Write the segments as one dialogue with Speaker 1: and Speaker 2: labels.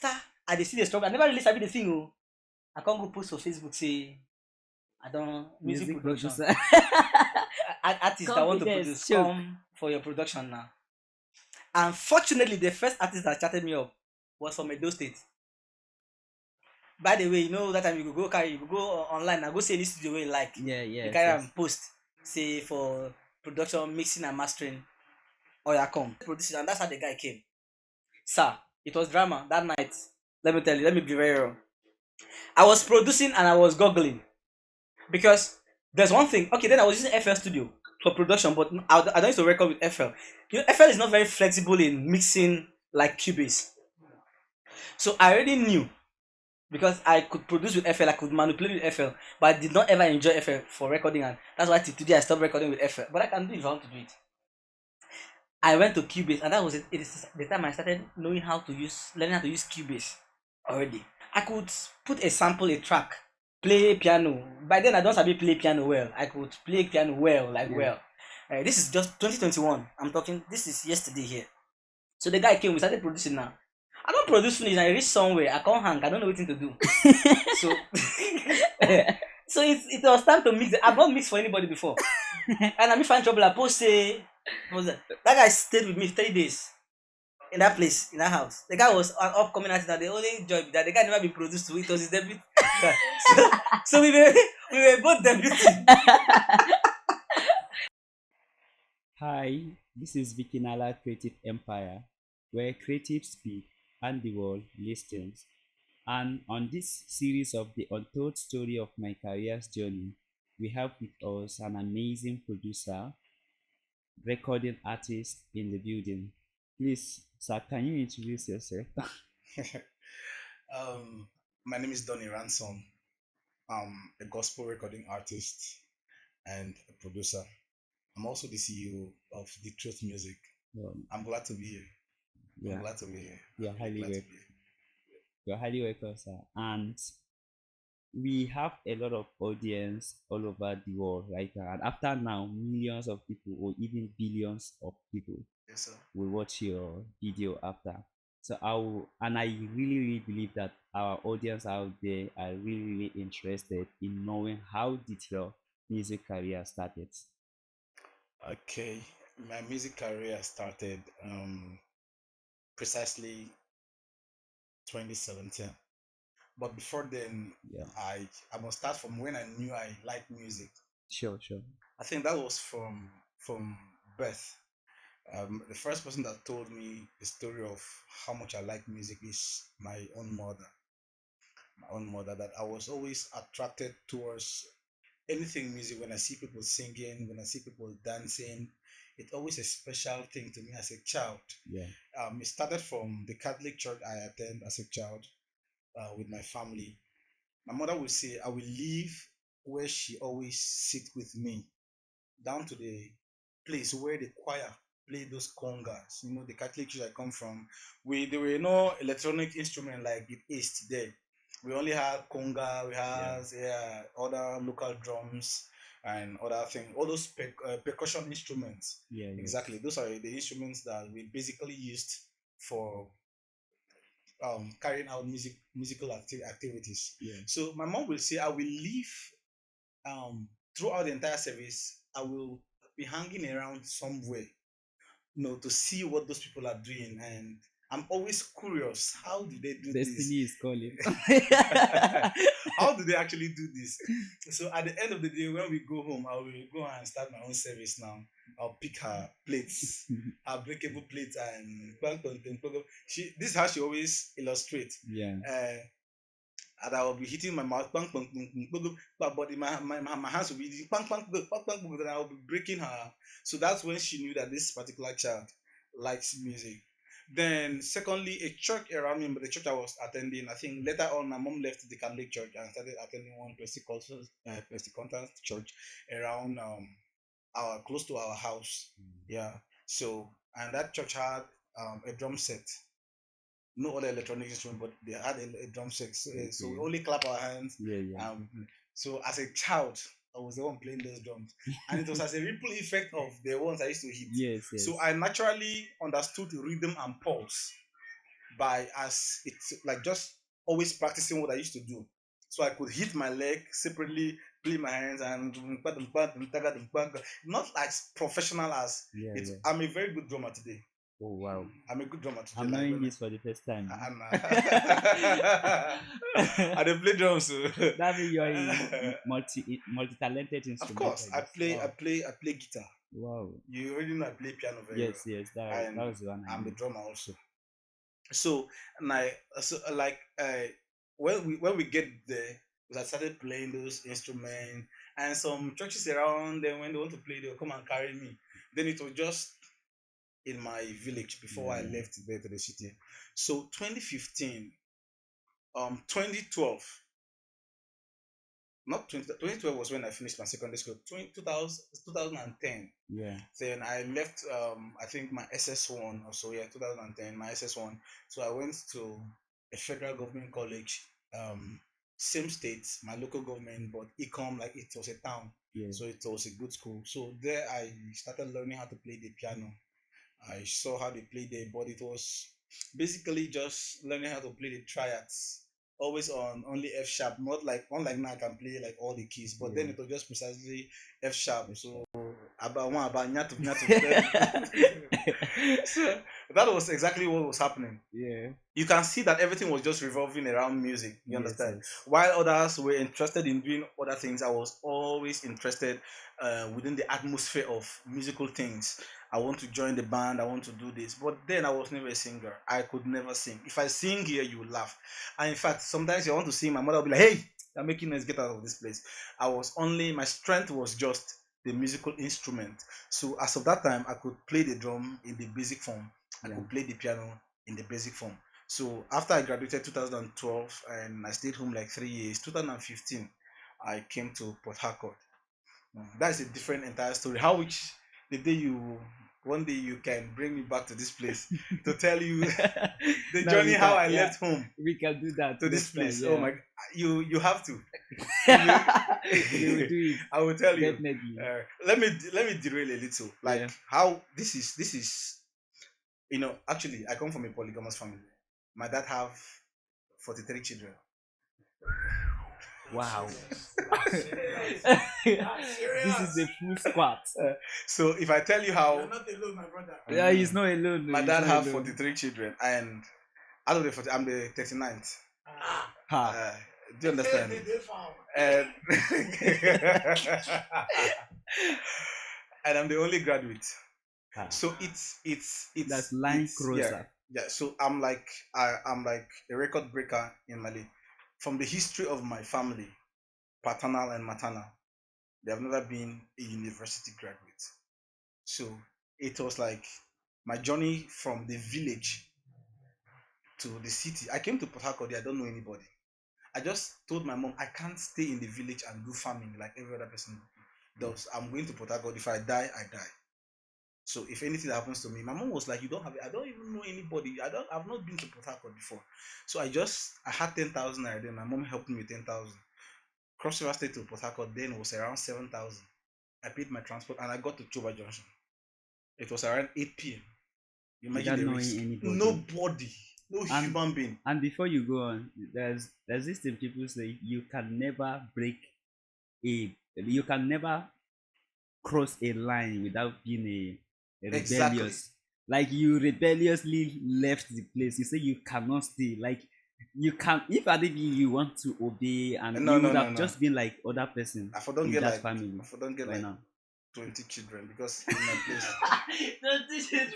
Speaker 1: after I dey see the struggle, I never really sabi the thing. Oh, I can't go post for Facebook say I don't music
Speaker 2: Music
Speaker 1: production.
Speaker 2: producer.
Speaker 1: Artists that want to
Speaker 2: Confidence
Speaker 1: produce,
Speaker 2: choke.
Speaker 1: come for your production now. Unfortunately, the first artist that chatted me up was from Edo State. By the way, you know that time you go carry, you go online and go see any studio where you like.
Speaker 2: Yeah,
Speaker 1: You
Speaker 2: yes,
Speaker 1: carry
Speaker 2: yes.
Speaker 1: and post, say for production, mixing and mastering, or you come. Producing, and that's how the guy came. Sir, it was drama that night. Let me tell you, let me be very real. I was producing and I was goggling because there's one thing. Okay, then I was using FL Studio for production, but I don't used to record with FL. You know, FL is not very flexible in mixing like Cubase. So I already knew because I could produce with FL, I could manipulate with FL, but I did not ever enjoy FL for recording, and that's why till today I stopped recording with FL. But I can do it if I want to do it. I went to Cubase, and that was it. It is the time I started knowing how to use, learning how to use Cubase already. I could put a sample, a track, play piano. By then, I don't sabi play piano well. I could play piano well, like
Speaker 2: Yeah.
Speaker 1: well. This is just 2021. I'm talking. This is yesterday here. So the guy came. We started producing now. I don't produce finish. I reach somewhere. I can't hang. I don't know what to do. So, so it was time to mix. I've not mixed for anybody before, and I'm find trouble. I post say, that guy stayed with me 3 days in that place, in that house. The guy was an upcoming artist. And the only job that the guy never been produced to. It was his debut. so, so we were both debuting.
Speaker 2: Hi, this is Vikinala Creative Empire, where creatives speak and the world listens. And on this series of the untold story of my career's journey, we have with us an amazing producer, recording artist in the building. Please, sir, can you introduce yourself?
Speaker 3: um, my name is Donnie Ransom. I'm a gospel recording artist and a producer. I'm also the CEO of The Truth Music.
Speaker 2: Um,
Speaker 3: I'm glad to be here. I'm
Speaker 2: yeah,
Speaker 3: glad to be here.
Speaker 2: you're
Speaker 3: I'm really
Speaker 2: highly
Speaker 3: glad to
Speaker 2: welcome.
Speaker 3: be here.
Speaker 2: You're highly welcome, sir. And we have a lot of audience all over the world right now. And after now, millions of people or even billions of people
Speaker 3: Yes, sir.
Speaker 2: will watch your video after. So and I really, really believe that our audience out there are really, really interested in knowing how did your music career started.
Speaker 3: Okay. My music career started precisely 2017. But before then,
Speaker 2: Yeah,
Speaker 3: I must start from when I knew I liked music.
Speaker 2: sure, sure.
Speaker 3: I think that was from birth. The first person that told me the story of how much I like music is my own mother. My own mother, that I was always attracted towards anything music. When I see people singing, when I see people dancing, it's always a special thing to me as a child.
Speaker 2: Yeah,
Speaker 3: It started from the Catholic church I attend as a child with my family. My mother would say, I will leave where she always sit with me down to the place where the choir play those congas. You know, the Catholic church I come from, we there were no electronic instrument like it is today. We only had conga, we
Speaker 2: yeah,
Speaker 3: had, yeah, other local drums and other things. All those percussion instruments.
Speaker 2: yeah,
Speaker 3: Exactly,
Speaker 2: yes.
Speaker 3: those are the instruments that we basically used for carrying out musical activities.
Speaker 2: Yeah,
Speaker 3: So my mom will say, I will leave throughout the entire service. I will be hanging around somewhere, to see what those people are doing, and I'm always curious. How do they do this?
Speaker 2: Destiny is calling.
Speaker 3: How do they actually do this? So at the end of the day, when we go home, I will go and start my own service now. I'll pick her plates, her breakable plates, and she. This is how she always illustrates.
Speaker 2: Yeah,
Speaker 3: Uh, and I will be hitting my mouth, bang, bang, bang, bang, bang, but my hands will be bang, bang, bang, bang, bang, bang, and I will be breaking her. So that's when she knew that this particular child likes music. Then, secondly, a church around me, but the church I was attending, I think later on, my mom left the Catholic church and started attending one Pentecostal church around our close to our house. Yeah. So, and that church had a drum set, no other electronic instrument, but they had a drum set. So we
Speaker 2: okay.
Speaker 3: only clap our hands.
Speaker 2: Yeah, yeah.
Speaker 3: Um, so as a child, I was the one playing those drums, and it was as a ripple effect of the ones I used to hit.
Speaker 2: Yes,
Speaker 3: So
Speaker 2: yes.
Speaker 3: I naturally understood rhythm and pulse by as it's like just always practicing what I used to do. So I could hit my leg separately, play my hands, and not as professional as
Speaker 2: Yeah,
Speaker 3: it.
Speaker 2: yeah.
Speaker 3: I'm a very good drummer today.
Speaker 2: Oh wow.
Speaker 3: I'm a good drummer today.
Speaker 2: I'm
Speaker 3: Like
Speaker 2: knowing
Speaker 3: when
Speaker 2: this for the first time.
Speaker 3: I'm, I dey play drums. So.
Speaker 2: That means you're a multi-talented
Speaker 3: Of course,
Speaker 2: instrumentalist. Wow.
Speaker 3: I play guitar.
Speaker 2: Wow.
Speaker 3: You already know I play piano very well,
Speaker 2: Yes, yes, that
Speaker 3: and
Speaker 2: was the one I
Speaker 3: I'm the
Speaker 2: knew.
Speaker 3: drummer also. So and I so like when we get there, I started playing those instruments, and some churches around them when they want to play, they'll come and carry me. Then it was just in my village before
Speaker 2: Yeah,
Speaker 3: I
Speaker 2: yeah.
Speaker 3: left there to the city. So 2015, 2012, not 2012 was when I finished my secondary school. 2010.
Speaker 2: Yeah.
Speaker 3: Then I left, I think my SS1 or so, yeah, 2010, my SS1. So I went to a federal government college, same state, my local government, but Ecom, like it was a town.
Speaker 2: Yeah.
Speaker 3: So it was a good school. So there I started learning how to play the piano. I saw how they played there, but it was basically just learning how to play the triads. Always on only F sharp, not like unlike now I can play like all the keys, but then
Speaker 2: Yeah.
Speaker 3: it was just precisely F sharp.
Speaker 2: Yes,
Speaker 3: So
Speaker 2: sir.
Speaker 3: about one about nyatu nyatu. So that was exactly what was happening.
Speaker 2: Yeah.
Speaker 3: You can see that everything was just revolving around music. You
Speaker 2: Yes,
Speaker 3: understand?
Speaker 2: yes.
Speaker 3: While others were interested in doing other things, I was always interested within the atmosphere of musical things. I want to join the band. I want to do this. But then I was never a singer. I could never sing. If I sing here, you will laugh. And in fact, sometimes I want to sing. My mother will be like, "Hey, you're making noise. Get out of this place." My strength was just the musical instrument. So as of that time, I could play the drum in the basic form. I
Speaker 2: Yeah.
Speaker 3: could play the piano in the basic form. So after I graduated 2012 and I stayed home like 3 years, 2015, I came to Port Harcourt. That is a different entire story. How which the day you one day you can bring me back to this place to tell you the
Speaker 2: No,
Speaker 3: journey
Speaker 2: we
Speaker 3: how
Speaker 2: can,
Speaker 3: I
Speaker 2: yeah,
Speaker 3: left home
Speaker 2: we can do that
Speaker 3: to this
Speaker 2: next time.
Speaker 3: place. Oh
Speaker 2: Yeah.
Speaker 3: my! You have to.
Speaker 2: We will do it
Speaker 3: I will tell you.
Speaker 2: definitely.
Speaker 3: Let me derail a little. Like
Speaker 2: Yeah.
Speaker 3: how this is. Actually, I come from a polygamous family. My dad have 43 children.
Speaker 2: Wow.
Speaker 1: Serious.
Speaker 2: This is a full squat.
Speaker 3: So if I tell you how
Speaker 1: You're not alone, my brother.
Speaker 2: Yeah, he's not alone.
Speaker 3: my
Speaker 2: He's
Speaker 3: dad
Speaker 2: not
Speaker 3: have
Speaker 2: alone.
Speaker 3: 43 children, and out of the 40, I'm the 39th.
Speaker 2: Ha.
Speaker 3: Do you understand?
Speaker 1: They found.
Speaker 3: And, and I'm the only graduate.
Speaker 2: Ha.
Speaker 3: So it's
Speaker 2: That's line
Speaker 3: yeah,
Speaker 2: crosser.
Speaker 3: yeah. So I'm like a record breaker in Mali. From the history of my family, paternal and maternal, they have never been a university graduate. So it was like my journey from the village to the city. I came to Port Harcourt. I don't know anybody. I just told my mom I can't stay in the village and do farming like every other person does. I'm going to Port Harcourt. If I die, I die. So if anything happens to me, my mom was like, "You don't have it. I don't even know anybody. I've not been to Port Harcourt before." So I had 10,000 naira. Then my mom helped me with 10,000. Cross River State to Port Harcourt then was around 7,000. I paid my transport and I got to Chuba Junction. It was around 8 p.m. Imagine
Speaker 2: Without
Speaker 3: the
Speaker 2: knowing
Speaker 3: risk.
Speaker 2: anybody.
Speaker 3: Nobody, no
Speaker 2: And-
Speaker 3: human being.
Speaker 2: And before you go on, there's this thing people say you can never you can never cross a line without being a rebellious.
Speaker 3: Exactly.
Speaker 2: Like you rebelliously left the place. You say you cannot stay. Like you can, if at you want to obey, and
Speaker 3: No,
Speaker 2: you
Speaker 3: no,
Speaker 2: would
Speaker 3: no,
Speaker 2: have
Speaker 3: no.
Speaker 2: just been like other person
Speaker 3: I for don't
Speaker 2: in
Speaker 3: get
Speaker 2: that
Speaker 3: like
Speaker 2: family.
Speaker 3: I for don't get
Speaker 2: Why
Speaker 3: like
Speaker 2: not?
Speaker 3: 20 children because in my place.
Speaker 1: Don't teach it.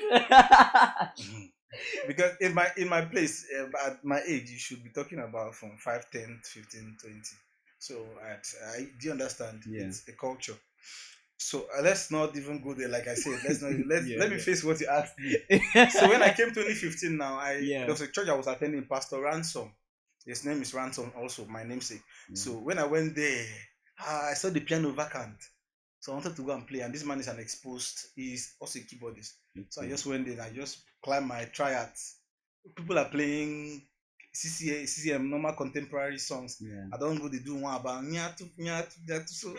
Speaker 3: Because in my place at my age you should be talking about from 5, 10, 15, 20. So I do you understand?
Speaker 2: Yeah.
Speaker 3: It's the culture. So let's not even go there. Like I said, let me
Speaker 2: Yeah.
Speaker 3: face what you asked me. So when I came 2015 now,
Speaker 2: Yeah.
Speaker 3: there was a church I was attending, Pastor Ransom. His name is Ransom, also my namesake.
Speaker 2: Yeah.
Speaker 3: So when I went there, I saw the piano vacant. So I wanted to go and play, and this man is an exposed, he's also a keyboardist. So I just went in, I just climbed my triads. People are playing CCM, normal contemporary songs.
Speaker 2: Yeah.
Speaker 3: I don't go to do one about nyatu, nyatu, nyatu. So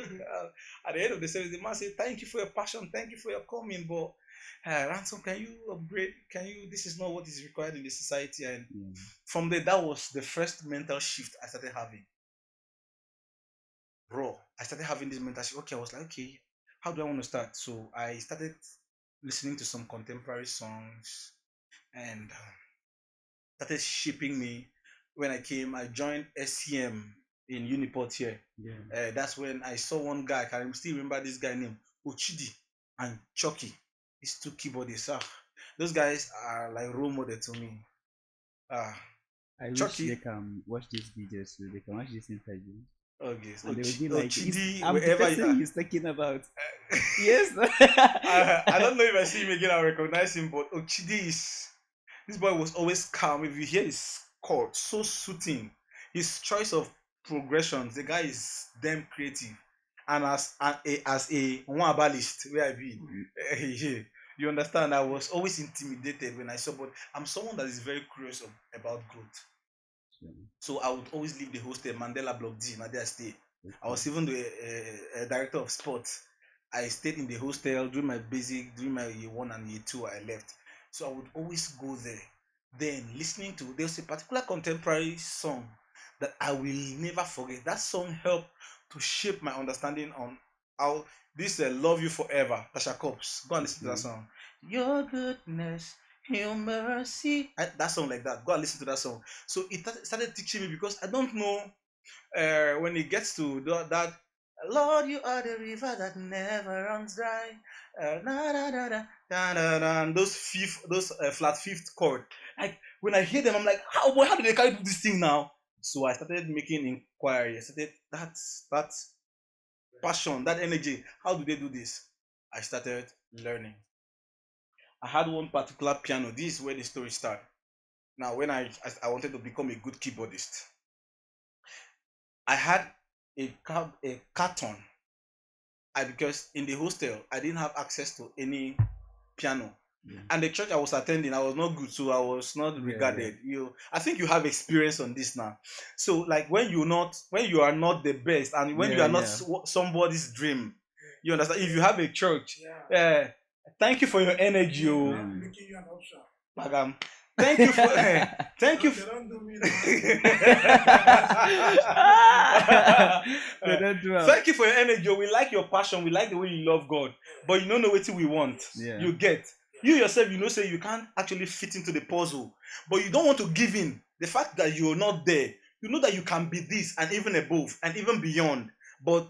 Speaker 3: at the end of the service, the man said, "Thank you for your passion, thank you for your coming, but Ransom, can you upgrade? Can you? This is not what is required in the society. And
Speaker 2: Yeah.
Speaker 3: from there, that was the first mental shift I started having. Bro, I started having this mental shift. Okay, I was like, okay, how do I want to start? So I started listening to some contemporary songs and started shaping me. When I came, I joined SCM in Uniport here.
Speaker 2: Yeah.
Speaker 3: That's when I saw one guy. I can still remember this guy named Ochidi and Chucky. These two keyboardists. Those guys are like role model to me. Ah,
Speaker 2: I wish they
Speaker 3: Chucky.
Speaker 2: can watch this video so they can watch this interview.
Speaker 3: Okay,
Speaker 2: And they will be like,
Speaker 3: Ochidi,
Speaker 2: I'm the
Speaker 3: wherever you
Speaker 2: person
Speaker 3: are.
Speaker 2: he's talking about. Yes.
Speaker 3: I don't know if I see him again, I'll recognize him, but Ochidi is. This boy was always calm. If you hear his chord, so soothing. His choice of progressions, the guy is damn creative. And as a one herbalist, where I be, you understand, I was always intimidated when I saw, but I'm someone that is very curious about growth.
Speaker 2: Yeah.
Speaker 3: So I would always leave the hostel, Mandela Block D, and there I stay. I
Speaker 2: Okay.
Speaker 3: was even the director of sports. I stayed in the hostel, doing my basic, doing my year one and year two. I left. So I would always go there. Then listening to, there's a particular contemporary song that I will never forget. That song helped to shape my understanding on how this Love You Forever, Tasha Cobbs. Go and listen to that
Speaker 2: Okay.
Speaker 3: song. Your goodness, your mercy. That song like that. Go and listen to that song. So it started teaching me because I don't know when it gets to that, Lord, you are the river that never runs dry. Na, na, na, na, na, na, na, those flat fifth chord. Like when I hear them, I'm like, how boy, how did they carry do this thing now? So I started making inquiry. I started that passion, that energy. How do they do this? I started learning. I had one particular piano. This is where the story started. Now, when I wanted to become a good keyboardist, I had a carton. Because in the hostel I didn't have access to any piano,
Speaker 2: Yeah.
Speaker 3: and the church I was attending, I was not good, so I was not regarded. I think you have experience on this now. So like when you are not the best, and when you
Speaker 2: Yeah,
Speaker 3: are not
Speaker 2: yeah.
Speaker 3: somebody's dream, you understand. If you have a church, thank you for your energy,
Speaker 2: Mm.
Speaker 4: Making you an option.
Speaker 3: Magam. Thank you for thank you.
Speaker 4: They don't do me
Speaker 2: They don't do am.
Speaker 3: Thank you for your energy. We like your passion. We like the way you love God. But you don't know what we want.
Speaker 2: Yeah.
Speaker 3: You get. You yourself, you know, say you can't actually fit into the puzzle. But you don't want to give in. The fact that you're not there, you know that you can be this and even above and even beyond. But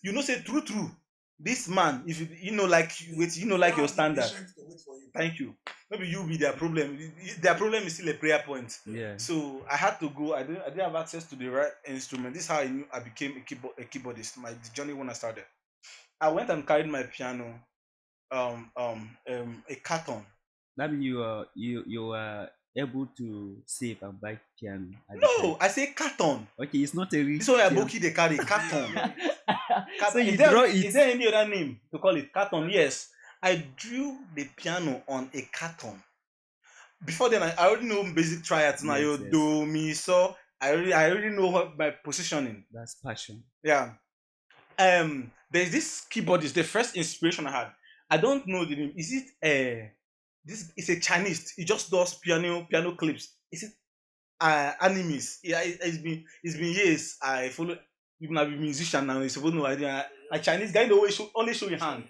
Speaker 3: you know, say true. This man, if you know, like with like your standard. Thank you. Maybe you be their problem. Their problem is still a prayer point.
Speaker 2: Yeah.
Speaker 3: So I had to go. I didn't have access to the right instrument. This is how I knew I became a keyboardist. My journey when I started. I went and carried my piano, a carton.
Speaker 2: That means you are able to save and buy piano at the
Speaker 3: No,
Speaker 2: time.
Speaker 3: I say carton.
Speaker 2: Okay, it's not a real
Speaker 3: This one I
Speaker 2: piano.
Speaker 3: boki they carry carton.
Speaker 2: So you
Speaker 3: is, there,
Speaker 2: draw
Speaker 3: is
Speaker 2: it.
Speaker 3: there any other name to call it? Carton. Yes, I drew the piano on a carton. Before then, I already know basic triads now.
Speaker 2: Yes,
Speaker 3: Yo,
Speaker 2: yes.
Speaker 3: do, mi, so. I already know what my positioning.
Speaker 2: That's passion.
Speaker 3: Yeah. There's this keyboardist. The first inspiration I had. I don't know the name. Is it this? It's a Chinese. He just does piano clips. Is it animes? Yeah, it's been years. I follow. Even a musician now. He's supposed to know idea. A Chinese guy, the way only show your hand.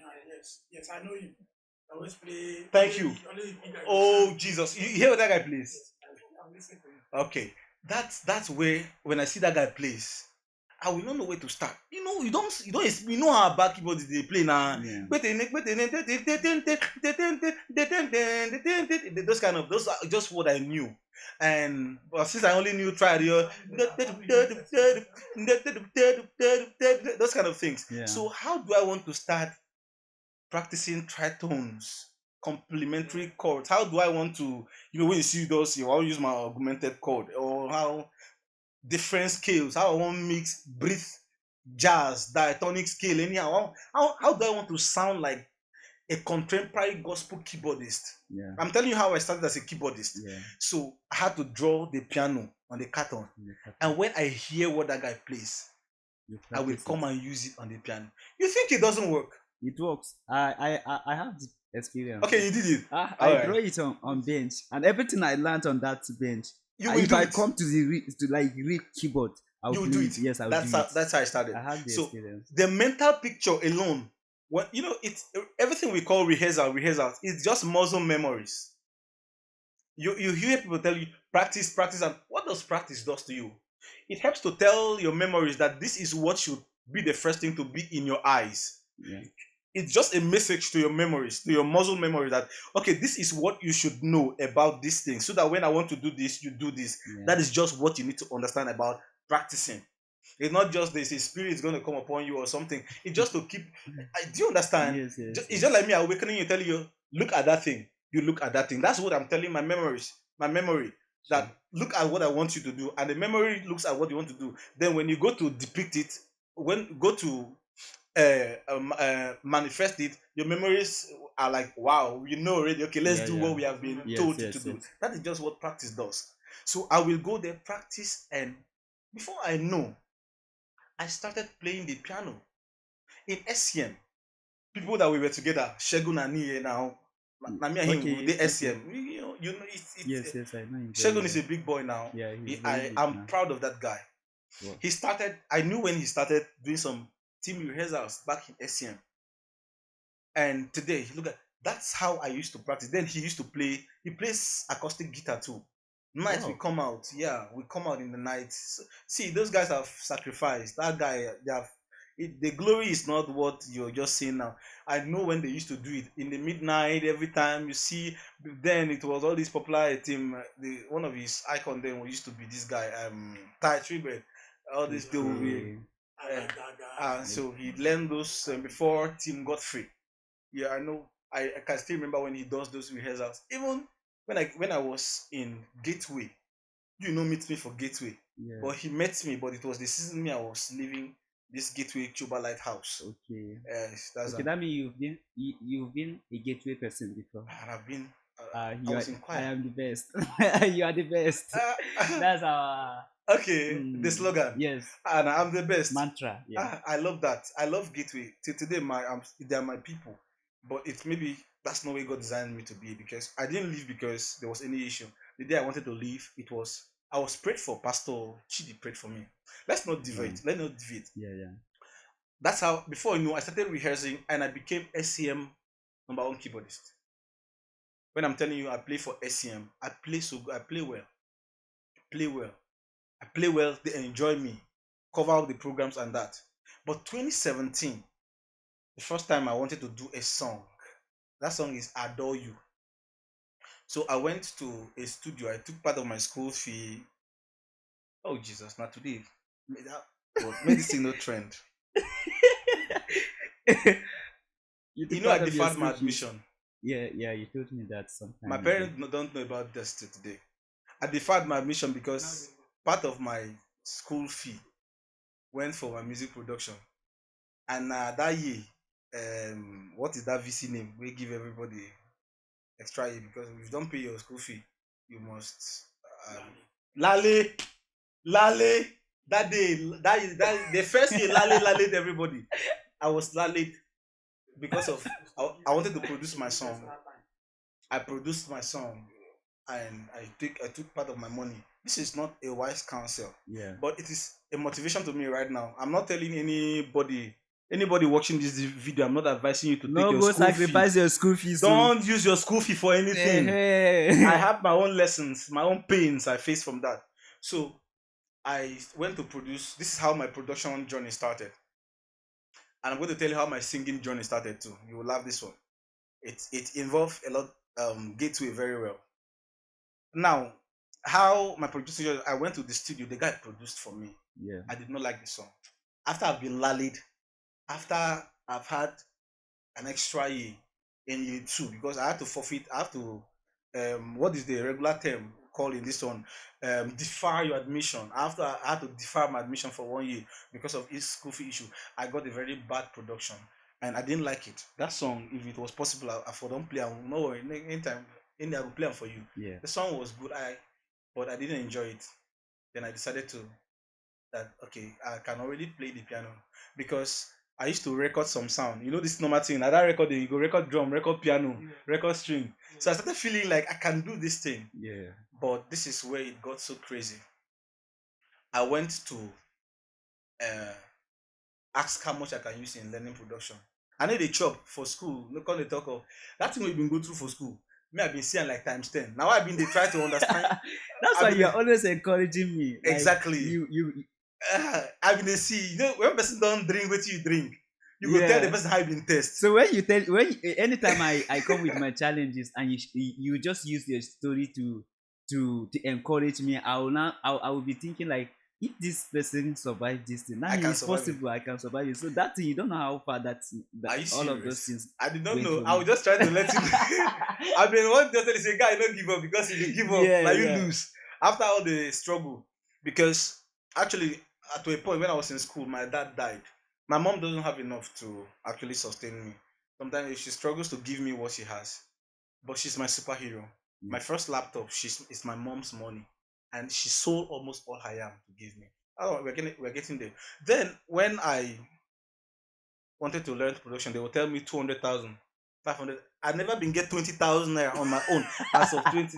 Speaker 4: Yes, I know you. I always play.
Speaker 3: Thank you. Oh Jesus! You hear what that guy plays?
Speaker 4: Yes, I'm listening to you.
Speaker 3: Okay, that's where when I see that guy plays, I will not know where to start. You know how bad keyboard they play now.
Speaker 2: Yeah.
Speaker 3: Those are just what I knew. And but since I only knew triad, those kind of things.
Speaker 2: Yeah.
Speaker 3: So how do I want to start practicing tritones, complementary chords? How do I want to, when you see those, I'll use my augmented chord, or how different scales, how I want to mix breathe, jazz, diatonic scale, anyhow. How do I want to sound like a contemporary gospel keyboardist?
Speaker 2: Yeah.
Speaker 3: I'm telling you how I started as a keyboardist.
Speaker 2: Yeah.
Speaker 3: So I had to draw the piano on the carton. And when I hear what that guy plays, I will come and use it on the piano. You think it doesn't work?
Speaker 2: It works. I have experience.
Speaker 3: Okay, you did it. All
Speaker 2: I draw
Speaker 3: right.
Speaker 2: it on bench, and everything I learned on that bench.
Speaker 3: You will
Speaker 2: If
Speaker 3: do
Speaker 2: I
Speaker 3: it.
Speaker 2: come to the to like read keyboard, I'll
Speaker 3: You will
Speaker 2: play
Speaker 3: do
Speaker 2: it.
Speaker 3: it.
Speaker 2: Yes, I'll do it.
Speaker 3: That's how I started.
Speaker 2: I have the
Speaker 3: So
Speaker 2: experience.
Speaker 3: the mental picture alone, when it's everything we call rehearsal, it's just muscle memories. You hear people tell you practice, practice, and what does practice does to you? It helps to tell your memories that this is what should be the first thing to be in your eyes.
Speaker 2: Yeah,
Speaker 3: It's just a message to your memories, to your muscle memory that okay, this is what you should know about this thing, so that when I want to do this, you do this.
Speaker 2: yeah.
Speaker 3: That is just what you need to understand about practicing. It's not just this a spirit is going to come upon you or something. It's just to keep. Do you understand?
Speaker 2: Yes, yes,
Speaker 3: It's just
Speaker 2: yes.
Speaker 3: like me awakening you, telling you, look at that thing. You look at that thing. That's what I'm telling my memories, my memory.
Speaker 2: Sure.
Speaker 3: That look at what I want you to do, and the memory looks at what you want to do. Then when you go to depict it, when go to manifest it, your memories are like, wow, you know already. Okay, let's
Speaker 2: Yeah,
Speaker 3: do
Speaker 2: yeah.
Speaker 3: what we have been
Speaker 2: Yes,
Speaker 3: told to
Speaker 2: yes,
Speaker 3: do.
Speaker 2: yes.
Speaker 3: That is just what practice does. So I will go there, practice, and before I know, I started playing the piano in SCM. People that we were together, Shegun and Niye now. Na me and him, we
Speaker 2: Okay,
Speaker 3: did
Speaker 2: okay.
Speaker 3: SCM.
Speaker 2: Yes, yes, I know him very
Speaker 3: Shegun is
Speaker 2: well.
Speaker 3: a big boy now.
Speaker 2: Yeah, he's
Speaker 3: He,
Speaker 2: very
Speaker 3: I
Speaker 2: big
Speaker 3: am
Speaker 2: now.
Speaker 3: proud of that guy.
Speaker 2: Wow.
Speaker 3: He started. I knew when he started doing some team rehearsals back in SCM. And today, look at that's how I used to practice. Then he used to play. He plays acoustic guitar too. Night we
Speaker 2: Wow.
Speaker 3: come out, yeah, we come out in the night. See, those guys have sacrificed. That guy, they have. The glory is not what you're just seeing now. I know when they used to do it in the midnight every time you see. Then it was all this popular team. The one of his icon then used to be this guy, Ty Tribet. All this they will be.
Speaker 2: Okay.
Speaker 4: I like that guy.
Speaker 3: So he learned those before team got free. Yeah, I know. I can still remember when he does those rehearsals. Even when I was in Gateway, meet me for Gateway.
Speaker 2: Yeah.
Speaker 3: But he met me, but it was the season me I was leaving this Gateway Cuba Lighthouse.
Speaker 2: Okay.
Speaker 3: Yes, that's
Speaker 2: Okay, that means you've been a gateway person before.
Speaker 3: and I've been. I
Speaker 2: You are.
Speaker 3: was in
Speaker 2: I
Speaker 3: choir.
Speaker 2: am the best. You are the best.
Speaker 3: Uh,
Speaker 2: That's our
Speaker 3: okay, the slogan,
Speaker 2: yes
Speaker 3: and I'm the best.
Speaker 2: mantra. Yeah.
Speaker 3: I love that. I love Gateway. Till today, they are my people. But it's maybe that's not where God designed me to be because I didn't leave because there was any issue. The day I wanted to leave, I was prayed for. Pastor Chidi prayed for me. Let's not
Speaker 2: Wow.
Speaker 3: deviate. Let's not deviate.
Speaker 2: Yeah, yeah.
Speaker 3: That's how before I started rehearsing and I became SCM #1 keyboardist. When I'm telling you I play for SCM, I play so good. I play well. Play well. I play well. They enjoy me. Cover all the programs and that. But 2017, the first time I wanted to do a song. That song is Adore You. So I went to a studio. I took part of my school fee. Oh Jesus, not today. Made this thing no trend.
Speaker 2: You took
Speaker 3: I
Speaker 2: part of your
Speaker 3: deferred my
Speaker 2: school fees.
Speaker 3: admission.
Speaker 2: Yeah, yeah. You told me that
Speaker 3: My
Speaker 2: sometime ago.
Speaker 3: parents don't know about this till today. I deferred my admission because part of my school fee went for my music production. And that year, what is that VC name? We give everybody extra year because if you don't pay your school fee, you must Lale. Lale, that day, that the first year, Lale everybody. I was Lale because of I wanted to produce my song. I produced my song, and I took part of my money. This is not a wise counsel,
Speaker 2: Yeah.
Speaker 3: but it is a motivation to me right now. I'm not telling anybody watching this video. I'm not advising you to take
Speaker 2: No,
Speaker 3: your
Speaker 2: go
Speaker 3: school fee.
Speaker 2: sacrifice your school fees.
Speaker 3: Don't use your school fee for anything.
Speaker 2: Hey.
Speaker 3: I have my own lessons, my own pains I face from that. So I went to produce. This is how my production journey started. And I'm going to tell you how my singing journey started too. You will love this one. It involved a lot Gateway very well. Now, how my producer I went to the studio, the guy produced for me.
Speaker 2: Yeah.
Speaker 3: I did not like the song. After I've been lollied, after I've had an extra year in year two because I had to forfeit, I have to what is the regular term called in this one? Defer your admission. After I had to defer my admission for 1 year because of his school fee issue, I got a very bad production and I didn't like it. That song, if it was possible, I for don't play. I will no worry. Anytime, I will play them for you.
Speaker 2: Yeah.
Speaker 3: The song was good, but I didn't enjoy it. Then I decided to that okay, I can already play the piano because I used to record some sound. You know this normal thing. At that recording, you go record drum, record piano,
Speaker 4: Yeah.
Speaker 3: record string. So I started feeling like I can do this thing.
Speaker 2: Yeah.
Speaker 3: But this is where it got so crazy. I went to uh, ask how much I can use in learning production. I need a chop for school. Look on the talk of that thing we've been go through for school. Me, I've been seeing like times 10. Now I've been they try to understand.
Speaker 2: That's why
Speaker 3: I've
Speaker 2: you're
Speaker 3: been
Speaker 2: always encouraging me. Like
Speaker 3: exactly.
Speaker 2: you
Speaker 3: I've been see. You know when person don't drink, what you drink. You go tell the
Speaker 2: yeah.
Speaker 3: person how you been test.
Speaker 2: So anytime I come with my challenges and you just use your story to encourage me, I will be thinking like, if this person survived this thing, that
Speaker 3: I
Speaker 2: means
Speaker 3: can
Speaker 2: it's
Speaker 3: survive it.
Speaker 2: possible I can survive it. So that thing, you don't know how far
Speaker 3: Are you
Speaker 2: all of those
Speaker 3: serious?
Speaker 2: things
Speaker 3: I did not
Speaker 2: went
Speaker 3: know.
Speaker 2: for
Speaker 3: I
Speaker 2: me.
Speaker 3: was just trying to let you know. I've been one just tell you say, guy, don't give up because if you give up,
Speaker 2: Yeah,
Speaker 3: like you
Speaker 2: yeah.
Speaker 3: lose after all the struggle. Because actually, at a point when I was in school, my dad died. My mom doesn't have enough to actually sustain me. Sometimes if she struggles to give me what she has, but she's my superhero. My
Speaker 2: Mm.
Speaker 3: first laptop, it's my mom's money, and she sold almost all I am to give me. Oh, we're getting there. Then when I wanted to learn production, they would tell me 200,000, 500. I've never been get 20,000 naira on my own as of 20.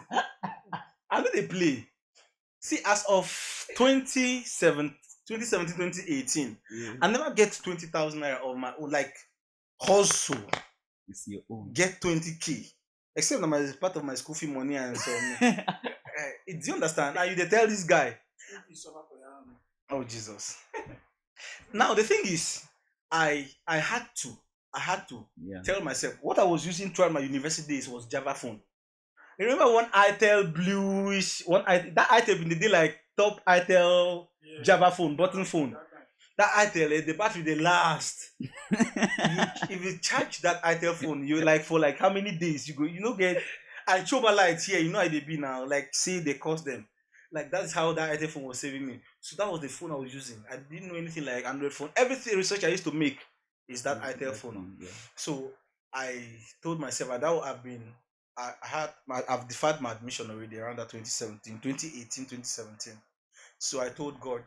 Speaker 3: I know they play. See, as of 2017, 2018,
Speaker 2: Yeah,
Speaker 3: I never get 20,000 naira on my own. Like, hustle,
Speaker 2: it's your own.
Speaker 3: get 20K. Except that my part of my school fee money and so on. Do you understand? Now you they tell this guy,
Speaker 4: If you suffer for your army.
Speaker 3: oh Jesus. Now the thing is, I had to
Speaker 2: Yeah.
Speaker 3: tell myself what I was using throughout my university days was Java phone. I remember one Itel bluish, that Itel in the day like top Itel
Speaker 4: Yeah.
Speaker 3: Java phone, button phone.
Speaker 4: That time.
Speaker 3: That Itel, the battery they last. If you charge that Itel phone, you like for like how many days you know get and Choba lights here, you know how they be now. Like say they cost them. Like that's how that Itel phone was saving me. So that was the phone I was using. I didn't know anything like Android phone. Everything research I used to make is that Itel phone.
Speaker 2: Yeah.
Speaker 3: So I told myself that would have been I've deferred my admission already around that 2017, 2018, 2017. So I told God,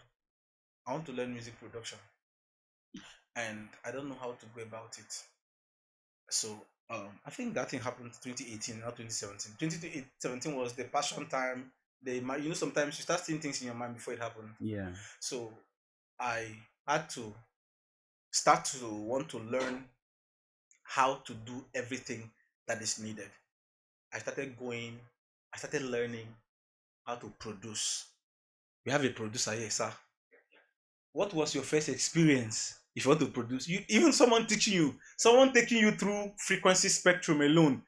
Speaker 3: I want to learn music production and I don't know how to go about it. So I think that thing happened 2018, not 2017. 2017 was the passion time. You know, sometimes you start seeing things in your mind before it happened.
Speaker 2: Yeah.
Speaker 3: So I had to start to want to learn how to do everything that is needed. I started learning how to produce. We have a producer here, sir. What was your first experience if you want to produce? You even someone teaching you, someone taking you through frequency spectrum alone.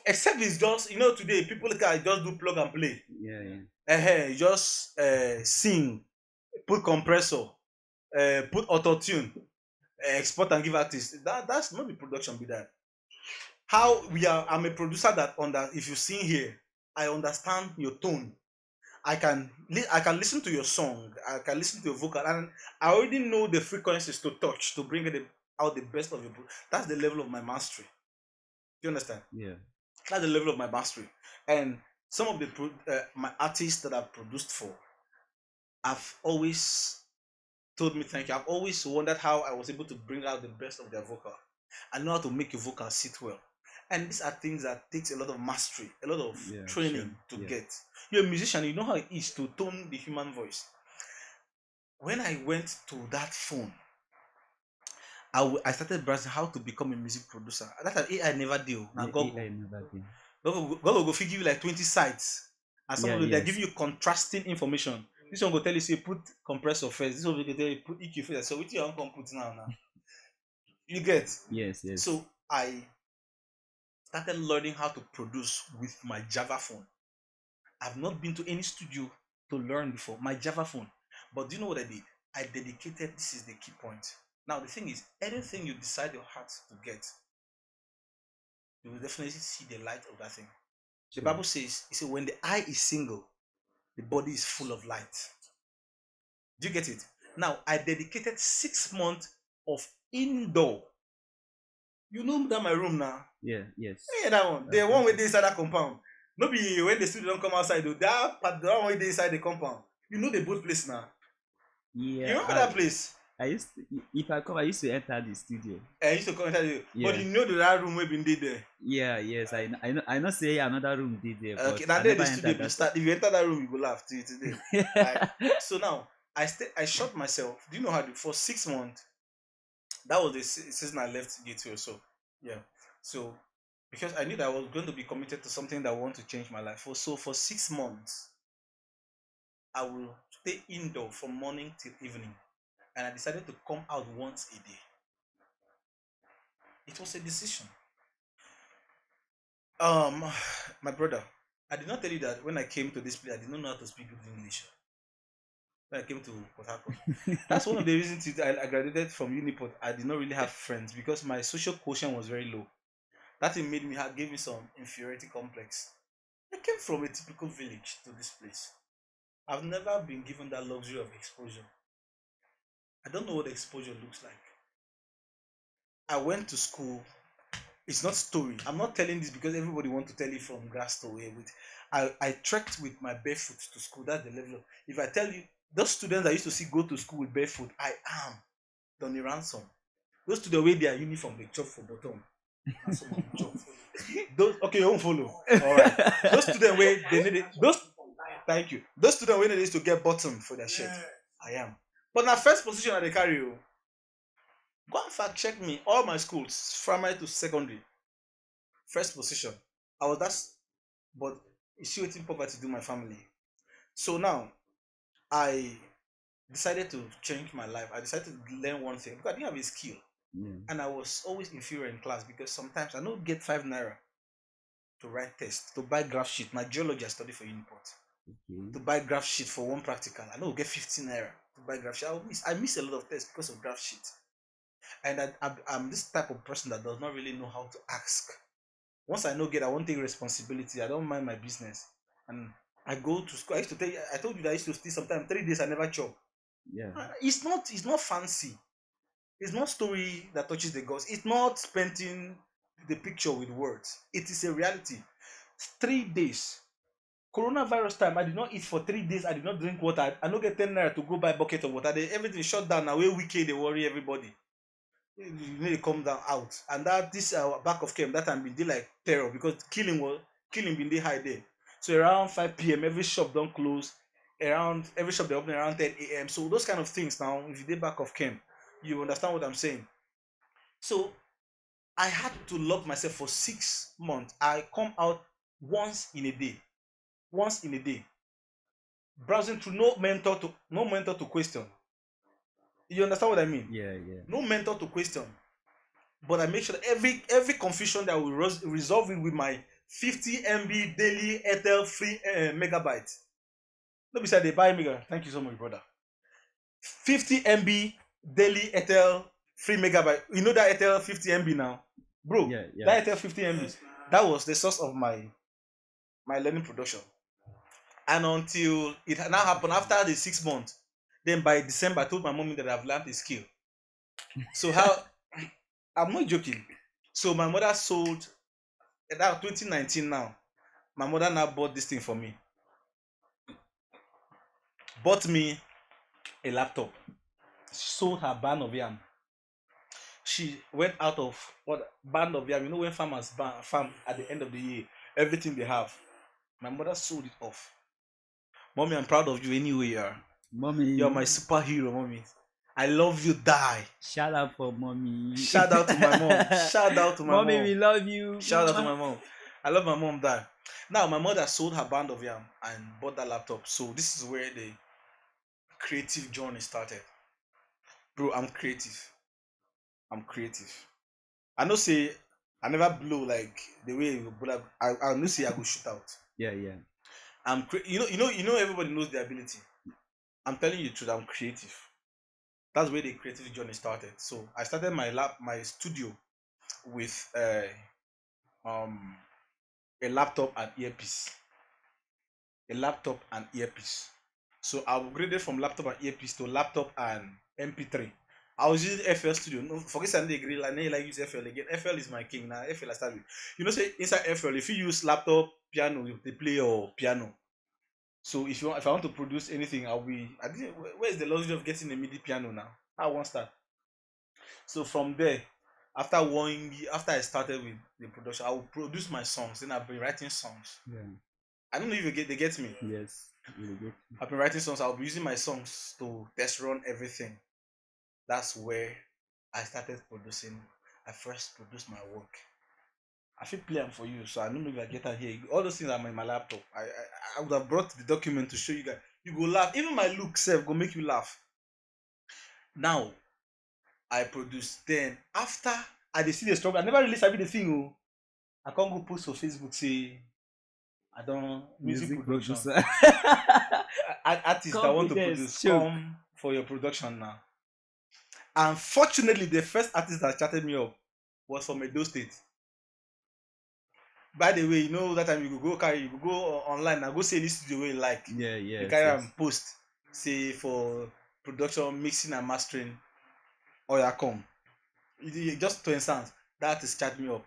Speaker 3: Except it's just today people can just do plug and play.
Speaker 2: Yeah, yeah.
Speaker 3: Just sing, put compressor, put auto tune, export and give artists. That's not the production be that. I'm a producer that if you sing here, I understand your tone. I can listen to your song. I can listen to your vocal, and I already know the frequencies to touch to bring out the best of your. That's the level of my mastery. Do you understand?
Speaker 2: Yeah.
Speaker 3: That's the level of my mastery. And some of the my artists that I've produced for, I've always told me thank you. I've always wondered how I was able to bring out the best of their vocal. I know how to make a vocal sit well. And these are things that takes a lot of mastery, a lot of
Speaker 2: Yeah,
Speaker 3: training
Speaker 2: sure.
Speaker 3: to
Speaker 2: Yeah.
Speaker 3: get. You're a musician, you know how it is to tone the human voice. When I went to that phone, I started browsing how to become a music producer. At that time, AI never deal. Now
Speaker 2: Yeah,
Speaker 3: Google.
Speaker 2: AI never did.
Speaker 3: Google will give you like 20 sites. And some
Speaker 2: Yeah,
Speaker 3: of them, they
Speaker 2: yes.
Speaker 3: give you contrasting information. This one will tell you, say, put compressor first. This one will tell you, put EQ first. So, which you want to put now? You get?
Speaker 2: Yes, yes.
Speaker 3: So, I started learning how to produce with my Java phone. I've not been to any studio to learn before. My Java phone. But do you know what I did? I dedicated, this is the key point. Now, the thing is, anything you decide your heart to get, you will definitely see the light of that thing. The
Speaker 2: Sure.
Speaker 3: Bible says, it says, when the eye is single, the body is full of light. Do you get it? Now, I dedicated 6 months of indoor. You know that my room now.
Speaker 2: Yeah, yes.
Speaker 3: Yeah, that one. The one where they inside that compound. No be when the student don't come outside though. That part, the one where they inside the compound. You know the both place now.
Speaker 2: Yeah.
Speaker 3: You remember that place?
Speaker 2: I used to, if I come, I used to enter the studio.
Speaker 3: I used to come inside the, but
Speaker 2: Yeah.
Speaker 3: you know that room we been did there.
Speaker 2: Yeah, yes, I know say another room did there, but
Speaker 3: Okay, now
Speaker 2: I
Speaker 3: there
Speaker 2: never
Speaker 3: the studio
Speaker 2: entered
Speaker 3: be
Speaker 2: that side.
Speaker 3: start. If you enter that room, you go laugh till today. Like so now, I shot myself. Do you know how for 6 months? That was the season I left Gateway. So yeah, so because I knew that I was going to be committed to something that I want to change my life. For 6 months, I will stay indoor from morning till evening, and I decided to come out once a day. It was a decision. Um, my brother, I did not tell you that when I came to this place, I did not know how to speak good English. When I came to Port Harcourt, that's one of the reasons I graduated from Uniport. I did not really have friends because my social quotient was very low. That thing made me gave me some inferiority complex. I came from a typical village to this place. I've never been given that luxury of exposure. I don't know what exposure looks like. I went to school. It's not story. I'm not telling this because everybody want to tell it from grass to where with. I trekked with my barefoot to school. That's the level of. If I tell you those students I used to see go to school with barefoot, I am Donnie Ransom. Those students wear their uniform, they chop for bottom. And some of them chop. Those okay, you won't follow. All right. Those students where they need it. Those thank you. Those students where they need to get bottom for their shirt. I am. But na first position I dey carry o. Go and fact check me. All my schools, primary to secondary, first position. I was that, but you see wetin poverty do my family. So now I decided to change my life. I decided to learn one thing because I didn't have a skill,
Speaker 2: Yeah.
Speaker 3: and I was always inferior in class because sometimes I don't get 5 naira to write test, to buy graph sheet. My geology I study for Uniport.
Speaker 2: Okay.
Speaker 3: To buy graph sheet for one practical, I know get 15 naira to buy graph sheet. I miss a lot of tests because of graph sheet. And I'm this type of person that does not really know how to ask. Once I know get, I won't take responsibility. I don't mind my business. And I go to school. I told you that I used to stay sometimes 3 days I never chop.
Speaker 2: Yeah.
Speaker 3: It's not fancy. It's not story that touches the gods. It's not painting the picture with words. It is a reality. 3 days. Coronavirus time, I did not eat for 3 days. I did not drink water. I don't get 10 naira to go buy bucket of water. Everything shut down now. Where weekend they worry everybody. You need to come down out. And that this back of camp that time been dey like terror because killing been dey high there. So around 5 p.m. every shop don't close. Around every shop they open around 10 a.m. So those kind of things now, if you dey back of camp, you understand what I'm saying. So I had to lock myself for 6 months. I come out once in a day. Once in a day. Browsing through no mentor to question. You understand what I mean?
Speaker 2: Yeah, yeah.
Speaker 3: No mentor to question. But I make sure that every confusion that will resolve it with my 50 MB daily Airtel free megabyte. No be say they buy mega. Thank you so much, brother. 50 MB daily Airtel free megabyte. You know that Airtel 50 MB now, bro.
Speaker 2: Yeah, yeah.
Speaker 3: That Airtel 50 MB. That was the source of my learning production. And until it now happened after the 6 months, then by December I told my mommy that I've learned a skill. So how I'm not joking. So my mother sold that 2019 now. My mother now bought this thing for me. Bought me a laptop. She sold her band of yam. She went out of what band of yam. You know when farmers farm at the end of the year, everything they have. My mother sold it off. Mommy, I'm proud of you anyway you are.
Speaker 2: Mommy.
Speaker 3: You're my superhero, mommy. I love you, die.
Speaker 2: Shout out for mommy.
Speaker 3: Shout out to my mom. Shout out to my
Speaker 2: mommy,
Speaker 3: mom.
Speaker 2: we love you.
Speaker 3: Shout out to my mom. I love my mom, die. Now my mother sold her band of yam and bought that laptop. So this is where the creative journey started. Bro, I'm creative. I know say I never blow like the way you blow. I know say I go shoot out.
Speaker 2: Yeah, yeah.
Speaker 3: You know everybody knows their ability. I'm telling you the truth, I'm creative. That's where the creative journey started. So I started my studio with um a laptop and earpiece. A laptop and earpiece. So I upgraded from laptop and earpiece to laptop and MP3. I was using FL Studio. No, forget Sunday agree. Like, now like use FL again. FL is my king now. FL I start with. You know, say inside FL, if you use laptop, piano, they play your piano. So if I want to produce anything, I'll be. Where is the luxury of getting a MIDI piano now? I won't start. So from there, after 1 year, after I started with the production, I will produce my songs. Then I've been writing songs.
Speaker 2: Yeah.
Speaker 3: I don't know if they get me.
Speaker 2: Yes. Really good.
Speaker 3: I've been writing songs. I'll be using my songs to test run everything. That's where I started producing. I first produced my work. I feel play them for you, so I don't know if I get out here. All those things are in my laptop. I would have brought the document to show you guys. You go laugh. Even my look self go make you laugh. Now I produce. Then after I dey see the struggle, I never really sabi the thing. Oh, I can't go post for Facebook say I don't music production.
Speaker 2: producer.
Speaker 3: Artists that want to
Speaker 2: Confidence,
Speaker 3: produce,
Speaker 2: choke.
Speaker 3: come for your production now. Unfortunately, the first artist that chatted me up was from Edo State. By the way, you know that time you go carry, you go online and go see any studio where you like.
Speaker 2: Yeah,
Speaker 3: You
Speaker 2: yeah.
Speaker 3: carry and post, say for production, mixing and mastering, or you come. Just to instance, that artist chat me up.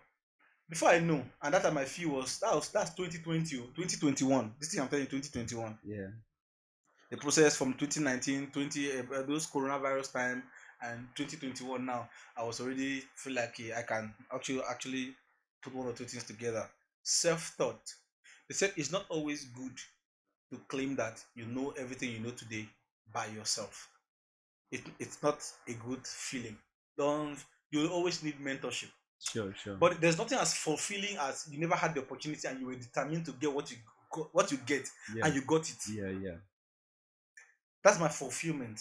Speaker 3: Before I know, and that time my fee was that's 2020 or 2021. This thing I'm telling you, 2021.
Speaker 2: Yeah.
Speaker 3: The process from 2019, those coronavirus time and 2021 now, I was already feel like I can actually put one or two things together. Self-taught. They said it's not always good to claim that you know everything you know today by yourself. It's not a good feeling. Don't You always need mentorship.
Speaker 2: Sure, sure.
Speaker 3: But there's nothing as fulfilling as you never had the opportunity and you were determined to get what you get,
Speaker 2: yeah.
Speaker 3: and you got it.
Speaker 2: Yeah, yeah.
Speaker 3: That's my fulfillment.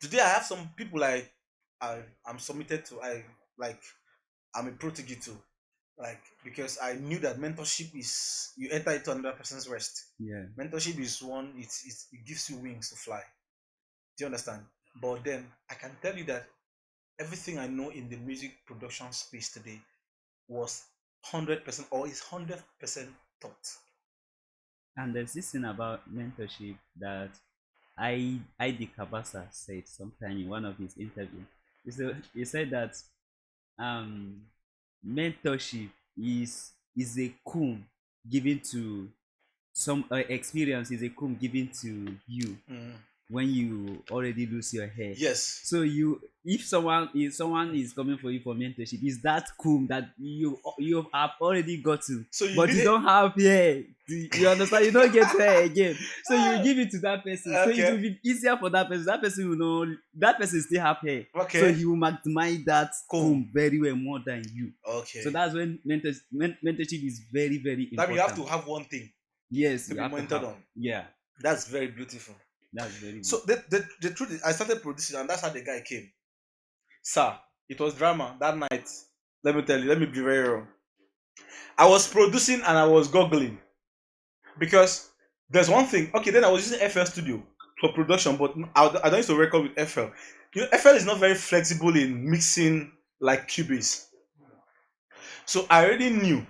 Speaker 3: Today I have some people I'm submitted to. I'm a protege to, because I knew that mentorship is you enter into another person's rest.
Speaker 2: Yeah.
Speaker 3: Mentorship is one. It gives you wings to fly. Do you understand? But then I can tell you that everything I know in the music production space today was 100% or is 100% taught.
Speaker 2: And there's this thing about mentorship that I.D. Kabasa said sometime in one of his interviews. He said that um mentorship is a comb given to some experience is a comb given to you
Speaker 3: Mm.
Speaker 2: when you already lose your hair.
Speaker 3: Yes.
Speaker 2: So if someone is coming for you for mentorship, is that comb that you have already got to,
Speaker 3: So you
Speaker 2: but
Speaker 3: need
Speaker 2: you
Speaker 3: it-
Speaker 2: don't have hair. You understand? You don't get hair again. So you give it to that person. So
Speaker 3: Okay.
Speaker 2: it will be easier for that person. That person will know that person still have hair.
Speaker 3: Okay.
Speaker 2: So he will maximize that
Speaker 3: Comb.
Speaker 2: comb very well more than you.
Speaker 3: Okay.
Speaker 2: So that's when mentorship is very, very important.
Speaker 3: That you have to have one thing
Speaker 2: yes,
Speaker 3: to
Speaker 2: you
Speaker 3: be
Speaker 2: have to
Speaker 3: mentored
Speaker 2: have.
Speaker 3: on.
Speaker 2: Yeah,
Speaker 3: That's very beautiful.
Speaker 2: that's very good.
Speaker 3: So the truth is, I started producing, and that's how the guy came. Sir, it was drama that night. Let me tell you. Let me be very real. I was producing and I was goggling because there's one thing. Okay, then I was using FL Studio for production, but I don't used to record with FL. You know, FL is not very flexible in mixing like Cubase. So I already knew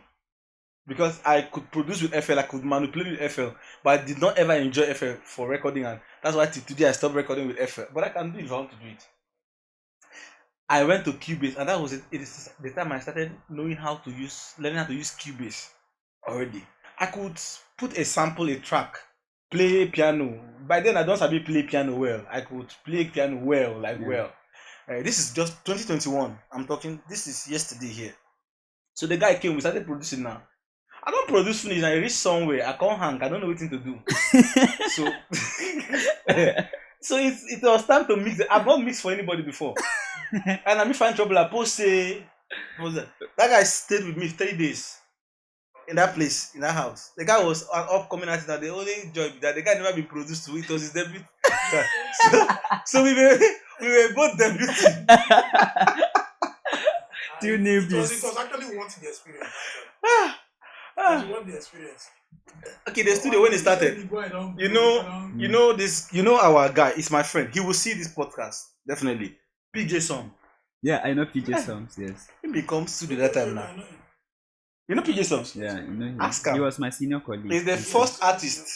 Speaker 3: because I could produce with FL, I could manipulate with FL, but I did not ever enjoy FL for recording, and that's why till today I stopped recording with FL. But I can do it if I want to do it. I went to Cubase, and that was it. It is the time I started learning how to use Cubase already. I could put a sample, a track, play piano. By then, I don't sabi play piano well. I could play piano well,
Speaker 2: Yeah.
Speaker 3: well. This is just 2021. I'm talking. This is yesterday here. So the guy came. We started producing now. I don't produce finish. I reach somewhere. I can't hang. I don't know what to do. So, so it was time to mix. I've not mixed for anybody before. And I'm find trouble. I post say, that guy stayed with me 3 days in that place, in that house. The guy was an upcoming artist. That the only joy that the guy never been produced to. It was his debut. so we were both debuting.
Speaker 2: Two
Speaker 4: It
Speaker 2: newbies.
Speaker 4: was actually worth the experience.
Speaker 3: Ah,
Speaker 4: It
Speaker 3: ah.
Speaker 4: was worth the experience.
Speaker 3: Okay, the studio when it started. You know this. You know our guy is my friend. He will see this podcast definitely. PJ Song.
Speaker 2: Yeah, I know PJ songs. Yes.
Speaker 3: He becomes studio that time now. You know PJ Songs?
Speaker 2: Yeah, I know him.
Speaker 3: Ask him.
Speaker 2: He was my senior colleague.
Speaker 3: He's the first artist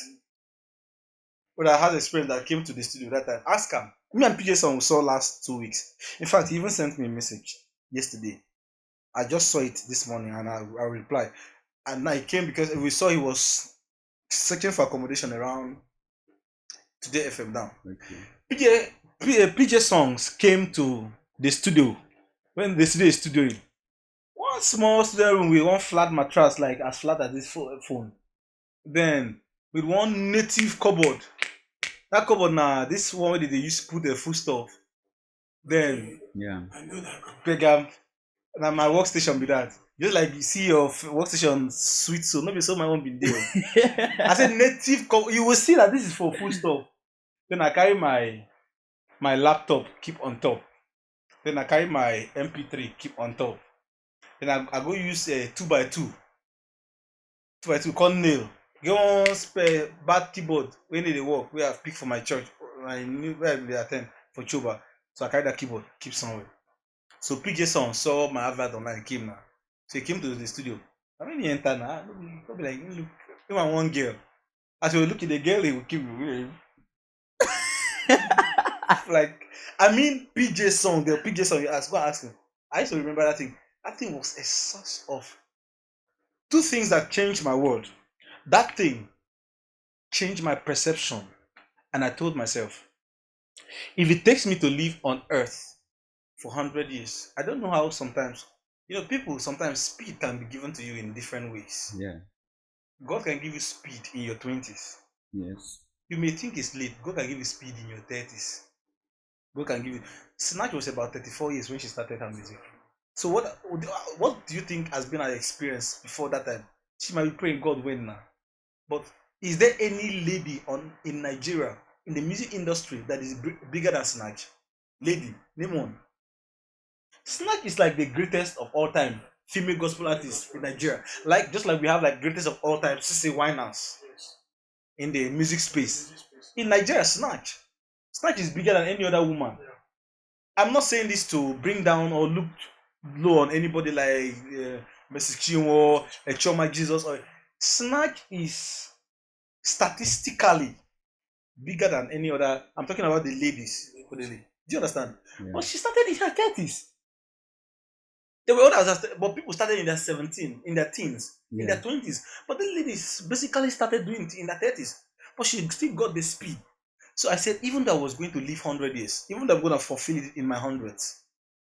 Speaker 3: that has experience that came to the studio that time. Ask him. Me and PJ Song we saw last 2 weeks. In fact, he even sent me a message yesterday. I just saw it this morning and I replied. And now he came because we saw he was searching for accommodation around Today FM now.
Speaker 2: Okay.
Speaker 3: PJ Songs came to the studio when the studio is studioing. One small studio room with one flat mattress, like as flat as this phone. Then with one native cupboard. That cupboard now, this one where they used to put the food stuff. Then
Speaker 2: Yeah.
Speaker 4: I know that.
Speaker 3: Pegam, now my workstation be that. Just like you see your workstation sweet, so maybe so my own be there. I said native you will see that this is for food stuff. Then I carry my laptop, keep on top. Then I carry my MP3, keep on top. Then I go use a 2x2. 2x2 con nail. Get one spare bad keyboard when they work. We have picked for my church. I knew where they attend for Choba. So I carry that keyboard, keep somewhere. So PJ Son saw my advert online, came now. So he came to the studio. I mean he enter now. Don't be like, look, him and one girl. As he will look at the girl, he will keep like, I mean PJ Son, the PJ Son, you ask, go ask him. I used to remember that thing. That thing was a source of two things that changed my world. That thing changed my perception. And I told myself, if it takes me to live on earth for 100 years, I don't know how sometimes, people sometimes speed can be given to you in different ways.
Speaker 2: Yeah.
Speaker 3: God can give you speed in your 20s.
Speaker 2: Yes.
Speaker 3: You may think it's late. God can give you speed in your 30s. God can give you. Snatch was about 34 years when she started her music. So what do you think has been her experience before that time? She might be praying God when now. But is there any lady in Nigeria in the music industry that is bigger than Snatch? Lady, name one. Snatch is like the greatest of all time female gospel artist in Nigeria. Like just like we have like greatest of all time CC Winans
Speaker 4: Yes.
Speaker 3: in the music space.
Speaker 4: This space.
Speaker 3: In Nigeria, Snatch is bigger than any other woman.
Speaker 4: Yeah.
Speaker 3: I'm not saying this to bring down or look low on anybody like Mrs. Chinwo, Choma Jesus. Or Snatch is statistically bigger than any other. I'm talking about the ladies. Do you understand?
Speaker 2: Yeah.
Speaker 3: But she started in her 30s. There were others, but people started in their 17, in their teens, in their 20s. But the ladies basically started doing it in their 30s. But she still got the speed. So I said, even though I was going to live 100 years, even though I'm going to fulfill it in my hundreds,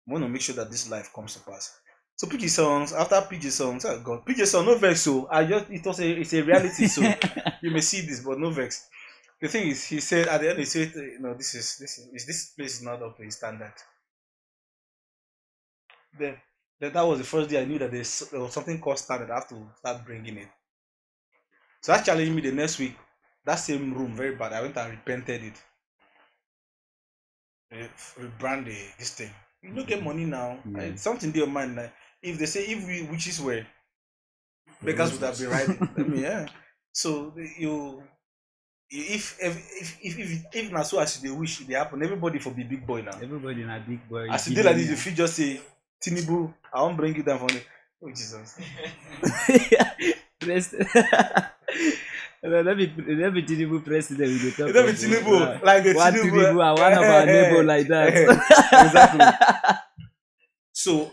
Speaker 3: I want to make sure that this life comes to pass. So PG songs, after PG songs, oh God, PG song, no vex. So it's a reality. So you may see this, but no vex. The thing is, he said at the end, he said, this place is not up to his standard. Then that was the first day I knew that there was something called standard. I have to start bringing it. So that challenged me the next week. That same room, very bad. I went and repented it. Rebrand this thing. You don't get money now.
Speaker 2: Yeah.
Speaker 3: Something in your mind. Like, if they say if we witches were beggars would have been riding. I mean, yeah. So if na so as they wish it happen, everybody for be big boy now.
Speaker 2: Everybody in a big boy.
Speaker 3: As you did like this, you feel just say, Tinibu, I won't bring you down from the. Oh Jesus.
Speaker 2: Let me Tinubu president. We go talk.
Speaker 3: Let me Tinibu, like the
Speaker 2: one
Speaker 3: Tinibu.
Speaker 2: Tinubu and one of our neighbor like that.
Speaker 3: Exactly. So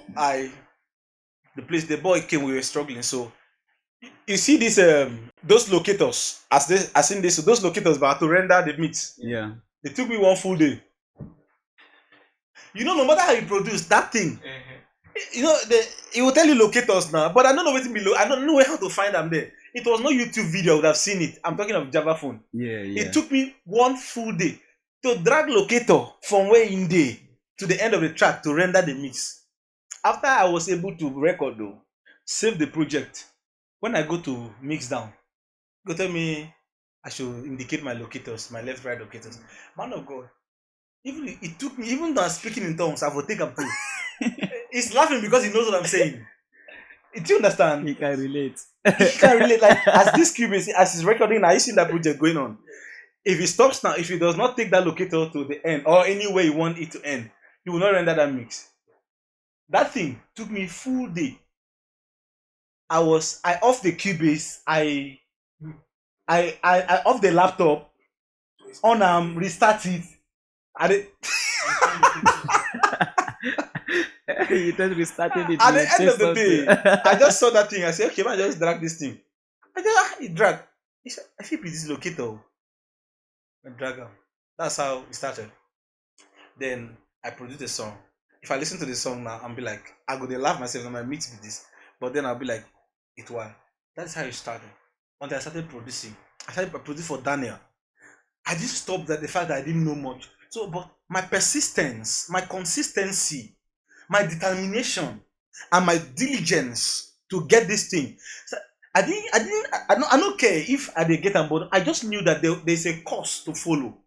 Speaker 3: the boy came, we were struggling. So you see this those locators, as in this, so those locators were to render the meat.
Speaker 2: Yeah.
Speaker 3: It took me one full day. No matter how you produce that thing, it will tell you locators now, but I don't know where to be. I don't know how to find them there. It was no YouTube video. I would have seen it. I'm talking of Java phone.
Speaker 2: Yeah.
Speaker 3: It took me one full day to drag locator from where in day to the end of the track to render the mix. After I was able to record though, save the project. When I go to mix down, go tell me I should indicate my locators, my left right locators. Man of God, it took me, even though I'm speaking in tongues, I will take up too. He's laughing because he knows what I'm saying. Do you understand?
Speaker 2: He can relate.
Speaker 3: He can relate. Like as this cube is, as he's recording, I see that project going on. If he stops now, if he does not take that locator to the end or anywhere you want it to end, he will not render that mix. That thing took me full day. I off the Cubase, I off the laptop, on restart it.
Speaker 2: You just restarted it.
Speaker 3: At the end of the day, I just saw that thing. I said, okay, man, just drag this thing. I just it drag. I feel this locator. and drag am. That's how it started. Then I produced a song. If I listen to the song now, I'll be like, I go to laugh myself, and my meet with this. But then I'll be like, it was. That's how it started. Until I started producing. I started producing for Daniel. I didn't stop that the fact that I didn't know much. So, but my persistence, my consistency, my determination, and my diligence to get this thing. So I don't care if I did get on board. I just knew that there's a course to follow,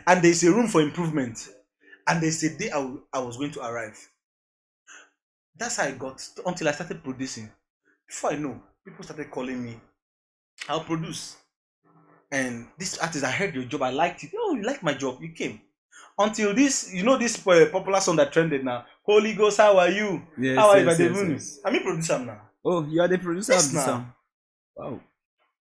Speaker 3: and there's a room for improvement, and there's a day I was going to arrive. That's how I got until I started producing. Before I know, people started calling me. I'll produce. And this artist, I heard your job, I liked it. Oh, you like my job, you came. Until this, this popular song that trended now. Holy Ghost, how are you?
Speaker 2: Yes,
Speaker 3: How are you?
Speaker 2: yes, yes, yes.
Speaker 3: I mean, produce them now.
Speaker 2: Oh, you are the producer
Speaker 3: Yes,
Speaker 2: of the
Speaker 3: now.
Speaker 2: song. Wow.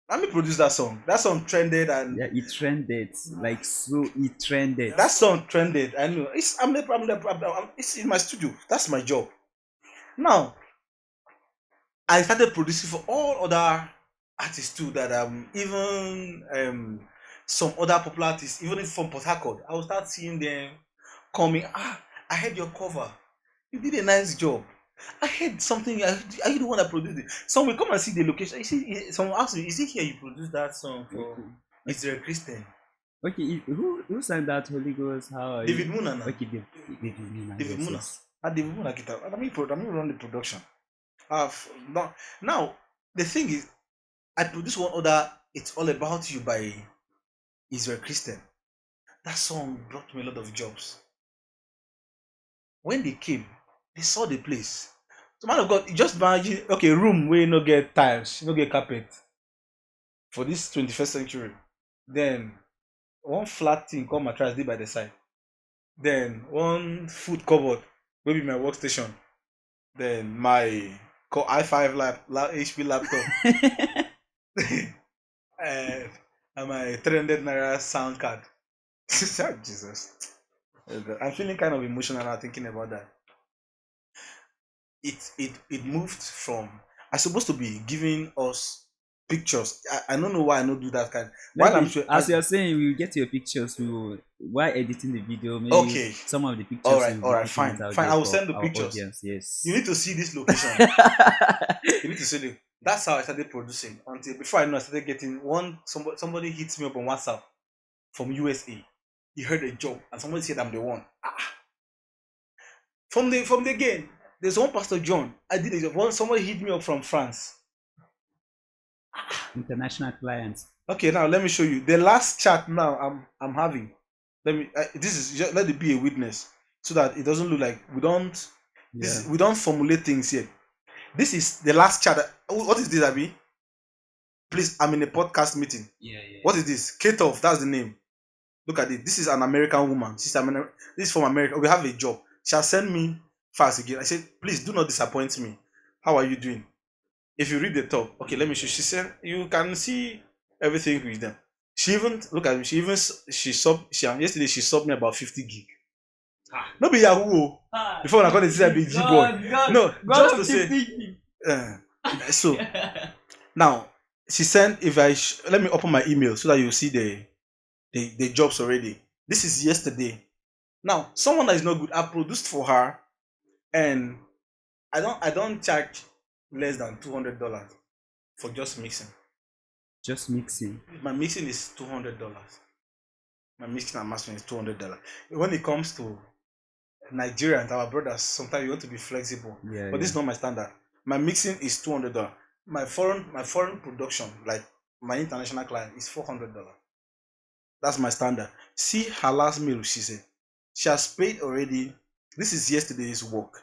Speaker 3: Let me produce that song. That song trended, and
Speaker 2: Yeah, it trended. Like, so it trended.
Speaker 3: that song trended. I know. It's in my studio. That's my job. Now, I started producing for all other artists too. That even some other popular artists, even from Port Harcourt, I will start seeing them coming. I heard your cover. You did a nice job. I heard something. Are you the one that produced it? Some will come and see the location. You see, someone asked me, "Is it here you produced that song for
Speaker 2: Okay.
Speaker 3: Mr. Christian?"
Speaker 2: Okay, who sang that Holy Ghost? How are
Speaker 3: David
Speaker 2: you?
Speaker 3: Muna.
Speaker 2: Okay, David Muna.
Speaker 3: David
Speaker 2: Yes,
Speaker 3: Muna.
Speaker 2: yes.
Speaker 3: David Muna guitar. Let me run the production. Now the thing is, I produced one other. It's all about you by Israel Christian. That song brought me a lot of jobs. When they came, they saw the place. So man of God, you just imagine, okay, room where you no get tiles, you no get carpet for this 21st century. Then one flat thing called mattress dey by the side. Then one food cupboard wey be my workstation. Then my i5 HP laptop. and my 300 naira sound card. Jesus. I'm feeling kind of emotional now thinking about that. It moved from I supposed to be giving us pictures. I don't know why I don't do that kind. While I'm
Speaker 2: Maybe,
Speaker 3: sure
Speaker 2: as you're saying, we will get your pictures. We will, while editing the video, maybe
Speaker 3: okay.
Speaker 2: some of the pictures we will
Speaker 3: All
Speaker 2: be
Speaker 3: right,
Speaker 2: putting
Speaker 3: fine.
Speaker 2: it out
Speaker 3: Fine.
Speaker 2: there
Speaker 3: I will
Speaker 2: for
Speaker 3: send the
Speaker 2: our
Speaker 3: pictures.
Speaker 2: audience. Yes.
Speaker 3: You need to see this location. You need to see it. That's how I started producing. Until before I know I started getting somebody hits me up on WhatsApp from USA. He heard a job and somebody said I'm the one. From the game, there's one Pastor John. I did a job. Somebody hit me up from France.
Speaker 2: International clients.
Speaker 3: Okay, now let me show you the last chat. Now I'm having. This is just let it be a witness so that it doesn't look like we don't.
Speaker 2: Yeah.
Speaker 3: We don't formulate things here. This is the last chat. What is this, Abi? Please, I'm in a podcast meeting.
Speaker 2: Yeah.
Speaker 3: What is this? Kate-off, that's the name. Look at it. This is an American woman. This is from America. We have a job. She'll send me fast again. I said, please do not disappoint me. How are you doing? If you read the top, okay, let me show. She said you can see everything with them. She even look at me. Yesterday she subbed me about 50 gig. No be Yahoo. Before I call it say be G boy. No, just to say. So now she sent let me open my email so that you see the jobs already. This is yesterday. Now someone that is not good, I produced for her, and I don't charge less than $200 for just mixing.
Speaker 2: Just mixing.
Speaker 3: My mixing is $200. My mixing and mastering is $200. When it comes to Nigeria and our brothers, sometimes you want to be flexible.
Speaker 2: Yeah.
Speaker 3: But this is not my standard. My mixing is $200. My foreign production, like my international client, is $400. That's my standard. See her last mail, she said. She has paid already. This is yesterday's work.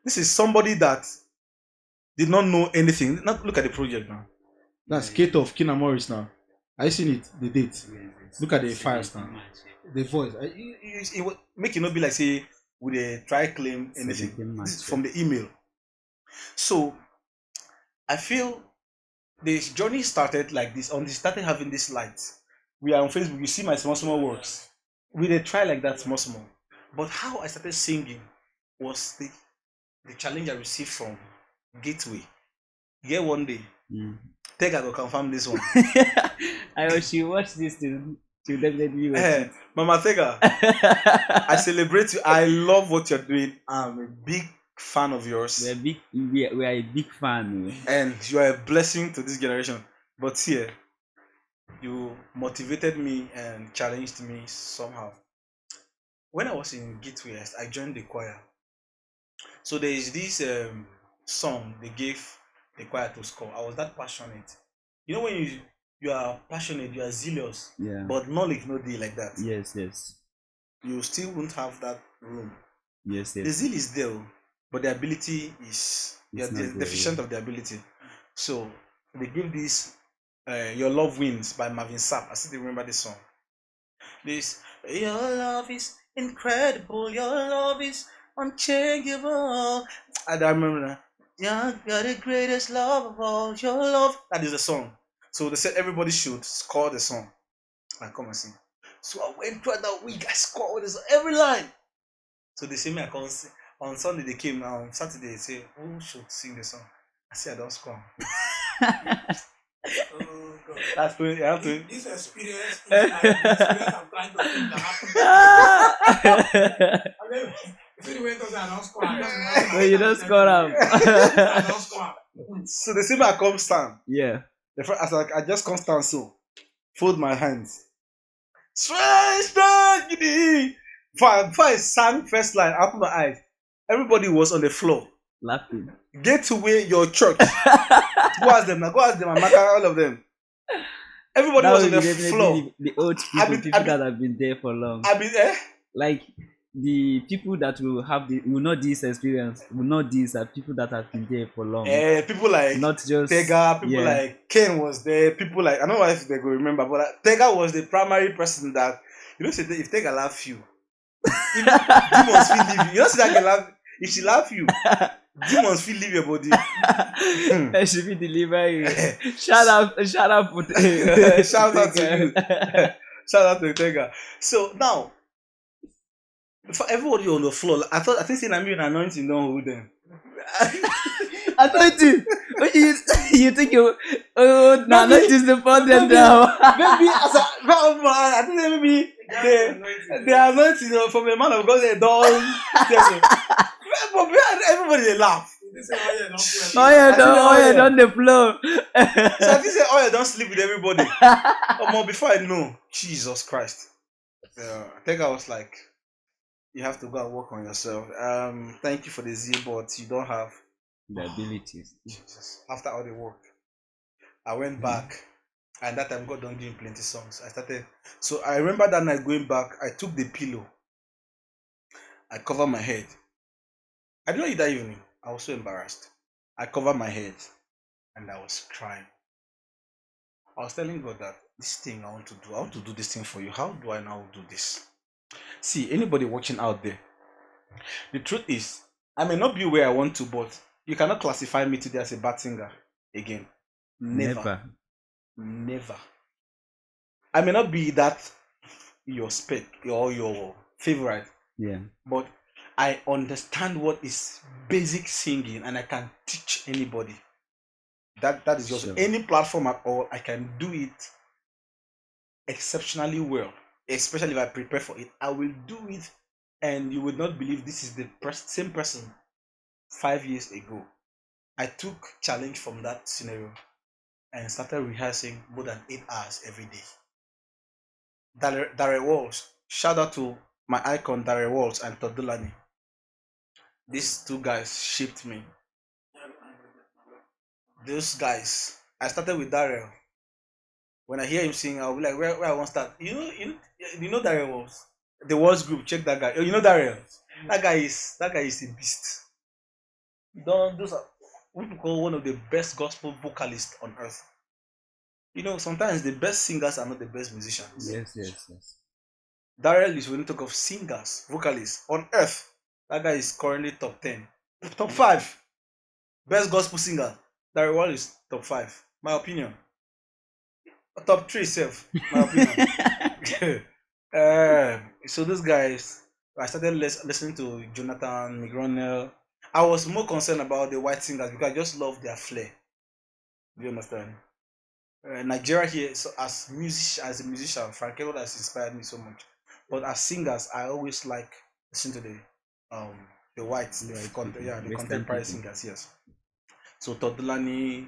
Speaker 3: This is somebody that did not know anything. Not look at the project now. That's Kate of Kina Morris now. I seen it, the date. Look at the files now. The voice. It make it not be like say with a try claim anything. This is from the email. So I feel the journey started like this. On started having this light. We are on Facebook. You see my small works. We did try like that small. But how I started singing was the challenge I received from Gateway. Yeah, one day. Tega go confirm this one.
Speaker 2: I wish you watch this thing. She'll definitely watch
Speaker 3: Eh,
Speaker 2: it.
Speaker 3: Mama Tega, I celebrate you. I love what you're doing. I'm a big fan of yours,
Speaker 2: We are a big fan.
Speaker 3: and you are a blessing to this generation. But here, you motivated me and challenged me somehow. When I was in Gateway, I joined the choir. So there is this song they gave the choir to score. I was that passionate. You know when you are passionate, you are zealous,
Speaker 2: Yeah.
Speaker 3: but knowledge no dey like that.
Speaker 2: Yes, yes.
Speaker 3: You still won't have that room.
Speaker 2: Yes,
Speaker 3: The
Speaker 2: yes.
Speaker 3: zeal is there, oh, but the ability is you're
Speaker 2: It's not there.
Speaker 3: deficient
Speaker 2: Yeah.
Speaker 3: of the ability. So they give this Your Love Wins by Marvin Sapp. I still remember this song. This Your love is incredible, your love is unchangeable. I don't remember that. Yeah, you're the greatest love of all. Your love. That is the song. So they said everybody should score the song and come and sing. So I went through that week. I scored this every line. So they say me I can't sing. On Sunday they came. On Saturday they say who should sing the song. I say I don't score.
Speaker 4: Oh God.
Speaker 3: That's when I have to.
Speaker 4: This experience is like the experience I'm trying to think that happened. I mean, if you went to say I don't score, I just imagine
Speaker 2: So you don't score
Speaker 4: I
Speaker 2: up.
Speaker 4: don't score.
Speaker 3: So they say me I come stand.
Speaker 2: Yeah.
Speaker 3: The first, I just come stand so. Fold my hands. Strange tragedy. Before I sang first line, I opened my eyes. Everybody was on the floor.
Speaker 2: Laughing.
Speaker 3: Get to where your church. Go ask them now. Go ask them. Amaka, all of them. Everybody
Speaker 2: That
Speaker 3: was
Speaker 2: will
Speaker 3: on
Speaker 2: be
Speaker 3: the
Speaker 2: definitely
Speaker 3: floor.
Speaker 2: the old people, people that have been there for long.
Speaker 3: I mean,
Speaker 2: Like the people that will know this experience, will know these are people that have been there for long.
Speaker 3: people like
Speaker 2: Not just
Speaker 3: Tega, people
Speaker 2: yeah.
Speaker 3: like Ken was there. People like I don't know if they go remember, but Tega was the primary person that say if Tega laugh you, even demons feel leave you. You know, see that girl laugh. If she laugh you, demons feel leave your body.
Speaker 2: She be deliver you. Shout out,
Speaker 3: Shout out to you. Shout out to Tega. So now, for everybody on the floor, I think saying I'm an anointing don't hold them.
Speaker 2: Anointing. You think you the
Speaker 3: Maybe-
Speaker 2: anointing is the problem
Speaker 3: maybe-
Speaker 2: now?
Speaker 3: Maybe as a I think maybe the anointing from a man of God they don't. But everybody they laugh.
Speaker 4: This is how you don't play.
Speaker 2: Oh yeah,
Speaker 3: I think
Speaker 2: don't the flow.
Speaker 3: So I think say oh, don't sleep with everybody. Before I know, Jesus Christ. I think I was like, you have to go and work on yourself. Thank you for the zeal, but you don't have
Speaker 2: The abilities.
Speaker 3: Jesus. After all the work, I went back, and that time God don't give me plenty songs. I started. So I remember that night going back. I took the pillow. I covered my head. I didn't eat that evening. I was so embarrassed. I covered my head, and I was crying. I was telling God that this thing I want to do this thing for you. How do I now do this? See, anybody watching out there, the truth is, I may not be where I want to, but you cannot classify me today as a bad singer again. Never. I may not be that your spec or your favorite,
Speaker 2: Yeah.
Speaker 3: but I understand what is basic singing and I can teach anybody. That is just
Speaker 2: Sure.
Speaker 3: any platform at all. I can do it exceptionally well, especially if I prepare for it. I will do it, and you would not believe this is the same person 5 years ago. I took challenge from that scenario and started rehearsing more than 8 hours every day. Darrell Walls, shout out to my icon Darrell Walls and Todd Delaney. These two guys shaped me. Those guys, I started with Darrell. When I hear him sing, I'll be like, where I want to start. You know Darrell Walls, the Walls group. Check that guy. Oh, you know Darrell. That guy is a beast. Those are what we call one of the best gospel vocalists on earth. Sometimes the best singers are not the best musicians.
Speaker 2: Yes.
Speaker 3: Darrell is when you talk of singers, vocalists on earth. That guy is currently top 10, top 5 best gospel singer. Darrell Wall is top 5, my opinion. Top 3 self, my opinion. So those guys, I started listening to Jonathan McGronell. I was more concerned about the white singers because I just love their flair. Do you understand? Nigeria here, so as a musician, Frank Edward has inspired me so much. But as singers, I always like listen to um the whites,
Speaker 2: Right, people,
Speaker 3: yeah, the
Speaker 2: Western
Speaker 3: contemporary
Speaker 2: people.
Speaker 3: singers. Yes. So Todulani,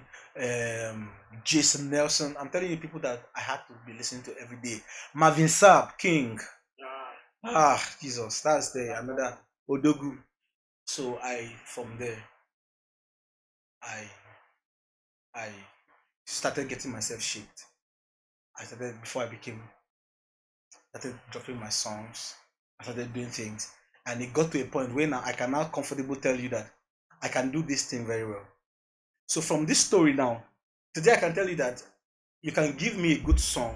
Speaker 3: Jason Nelson. I'm telling you, people that I had to be listening to every day. Marvin Sapp, King. Ah, Jesus, that's the another Odogu. So from there, I I started getting myself shaped. I started before I became started dropping my songs. I started doing things, and it got to a point where now I can now comfortably tell you that I can do this thing very well. So from this story now, today I can tell you that you can give me a good song,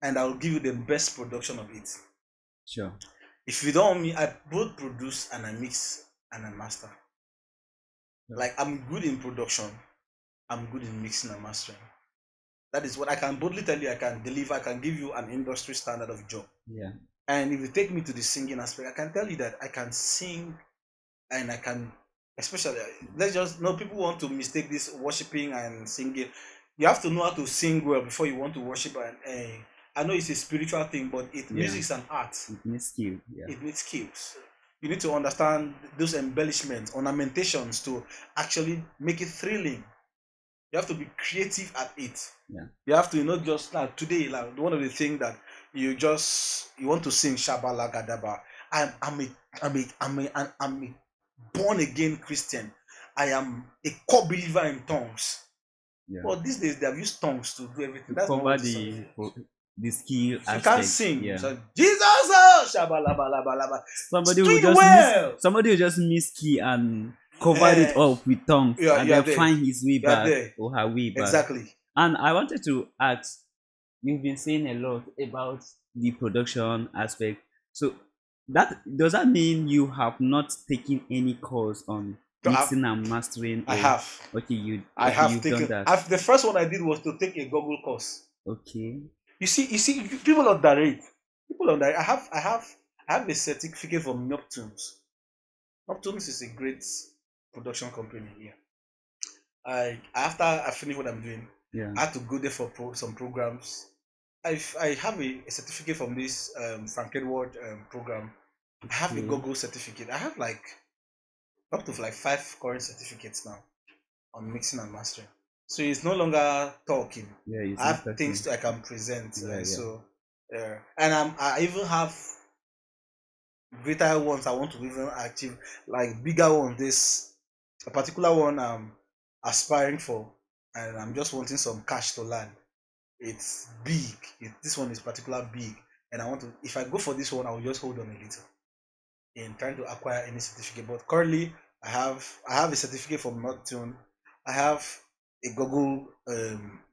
Speaker 3: and I'll give you the best production of it.
Speaker 2: Sure.
Speaker 3: If you don't want me, I both produce and I mix and I master.
Speaker 2: Sure.
Speaker 3: Like I'm good in production, I'm good in mixing and mastering. That is what I can boldly tell you. I can deliver. I can give you an industry standard of job.
Speaker 2: Yeah.
Speaker 3: And if you take me to the singing aspect, I can tell you that I can sing and I can, especially, let's just know people want to mistake this worshiping and singing. You have to know how to sing well before you want to worship. And I know it's a spiritual thing, but
Speaker 2: Yeah.
Speaker 3: music is an art.
Speaker 2: It needs skill. Yeah.
Speaker 3: It needs skills. You need to understand those embellishments, ornamentations to actually make it thrilling. You have to be creative at it.
Speaker 2: Yeah.
Speaker 3: You have to, just like today, like one of the things that you want to sing Shabala Gadaba. I'm a I'm a born again Christian. I am a core believer in tongues.
Speaker 2: Yeah.
Speaker 3: But these days they have used tongues to do everything.
Speaker 2: To
Speaker 3: That's not
Speaker 2: cover
Speaker 3: what the song is.
Speaker 2: the skill
Speaker 3: If you can't
Speaker 2: aspect.
Speaker 3: sing,
Speaker 2: Yeah.
Speaker 3: so, Jesus, oh, Shabalabalaba.
Speaker 2: Somebody will
Speaker 3: Do it
Speaker 2: just
Speaker 3: well.
Speaker 2: somebody will just miss key and covered it up with tongues and
Speaker 3: You are
Speaker 2: then
Speaker 3: there.
Speaker 2: find his way
Speaker 3: You are
Speaker 2: back
Speaker 3: there.
Speaker 2: or her way back.
Speaker 3: Exactly.
Speaker 2: And I wanted to ask, you've been saying a lot about the production aspect. So that does that mean you have not taken any course on
Speaker 3: So I've,
Speaker 2: mixing and mastering,
Speaker 3: I
Speaker 2: or
Speaker 3: have. I
Speaker 2: okay,
Speaker 3: have
Speaker 2: you've done
Speaker 3: taken.
Speaker 2: that.
Speaker 3: The first one I did was to take a Google course.
Speaker 2: Okay.
Speaker 3: You see, people underrate. People underrate. I have a certificate from Neptunes. Neptunes is a great production company here. After I finished what I'm doing,
Speaker 2: Yeah.
Speaker 3: I had to go there for some programs. I have a certificate from this Frank Edward program. I have a
Speaker 2: Okay.
Speaker 3: Google certificate. I have like up to like 5 current certificates now on mixing and mastering. So it's no longer talking.
Speaker 2: Yeah, it's
Speaker 3: I
Speaker 2: not
Speaker 3: have things
Speaker 2: talking.
Speaker 3: I can present.
Speaker 2: Yeah, yeah.
Speaker 3: And I even have greater ones I want to even achieve, like bigger ones. This a particular one I'm aspiring for, and I'm just wanting some cash to land. It's big. This one is particular big, and I want to. If I go for this one, I will just hold on a little in trying to acquire any certificate. But currently, I have a certificate from Noctune. I have a Google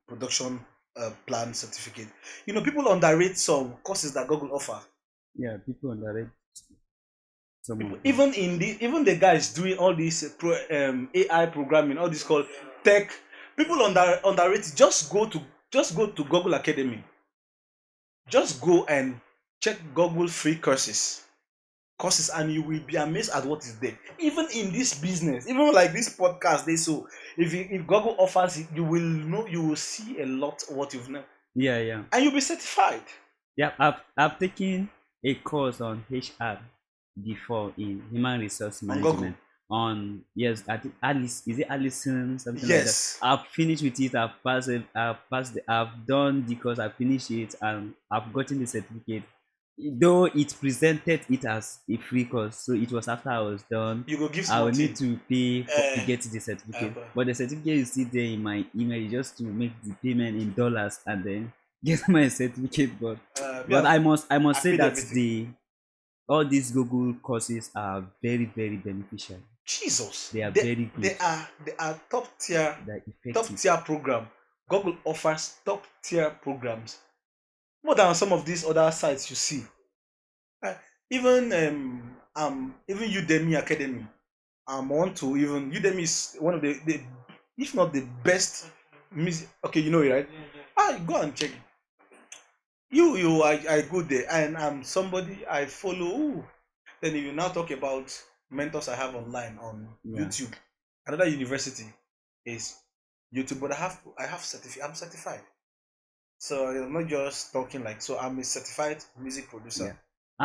Speaker 3: production plan certificate. People underrate some courses that Google offer.
Speaker 2: Yeah, people underrate some
Speaker 3: People,
Speaker 2: of them.
Speaker 3: even the guys doing all this AI programming, all this called tech. People underrate it. Just go to Google Academy. Just go and check Google free courses, and you will be amazed at what is there. Even in this business, even like this podcast, if Google offers it, you will see a lot of what you've known,
Speaker 2: Yeah, yeah.
Speaker 3: and you'll be certified.
Speaker 2: Yeah, I've taken a course on HR before in human resource
Speaker 3: On Google.
Speaker 2: management. On yes, I think Alice, is it Allison, something like that.
Speaker 3: Yes.
Speaker 2: I've finished with it. I've passed it. I've done the course. I finished it and I've gotten the certificate. Though it presented it as a free course, so it was after I was done.
Speaker 3: You go give
Speaker 2: I
Speaker 3: small
Speaker 2: will need
Speaker 3: thing.
Speaker 2: to pay to
Speaker 3: uh,
Speaker 2: get the certificate.
Speaker 3: uh,
Speaker 2: But the certificate is still there in my email just to make the payment in dollars and then get my certificate. But
Speaker 3: yeah,
Speaker 2: I must
Speaker 3: I
Speaker 2: say
Speaker 3: paid
Speaker 2: that
Speaker 3: everything.
Speaker 2: the all these Google courses are very, very beneficial.
Speaker 3: Jesus,
Speaker 2: They are
Speaker 3: they,
Speaker 2: very good.
Speaker 3: they are top tier,
Speaker 2: They're effective.
Speaker 3: program. Google offers top tier programs more than some of these other sites you see. Uh, even Udemy Academy. Want to even Udemy is one of the if not the best music. Okay, you know it, right? Go and check it. I go there, and I'm somebody I follow. Ooh. Then if you now talk about mentors I have online on
Speaker 2: Yeah.
Speaker 3: YouTube, another university is YouTube, but I'm certified. So I'm not just talking like so. I'm a certified music producer.
Speaker 2: Yeah.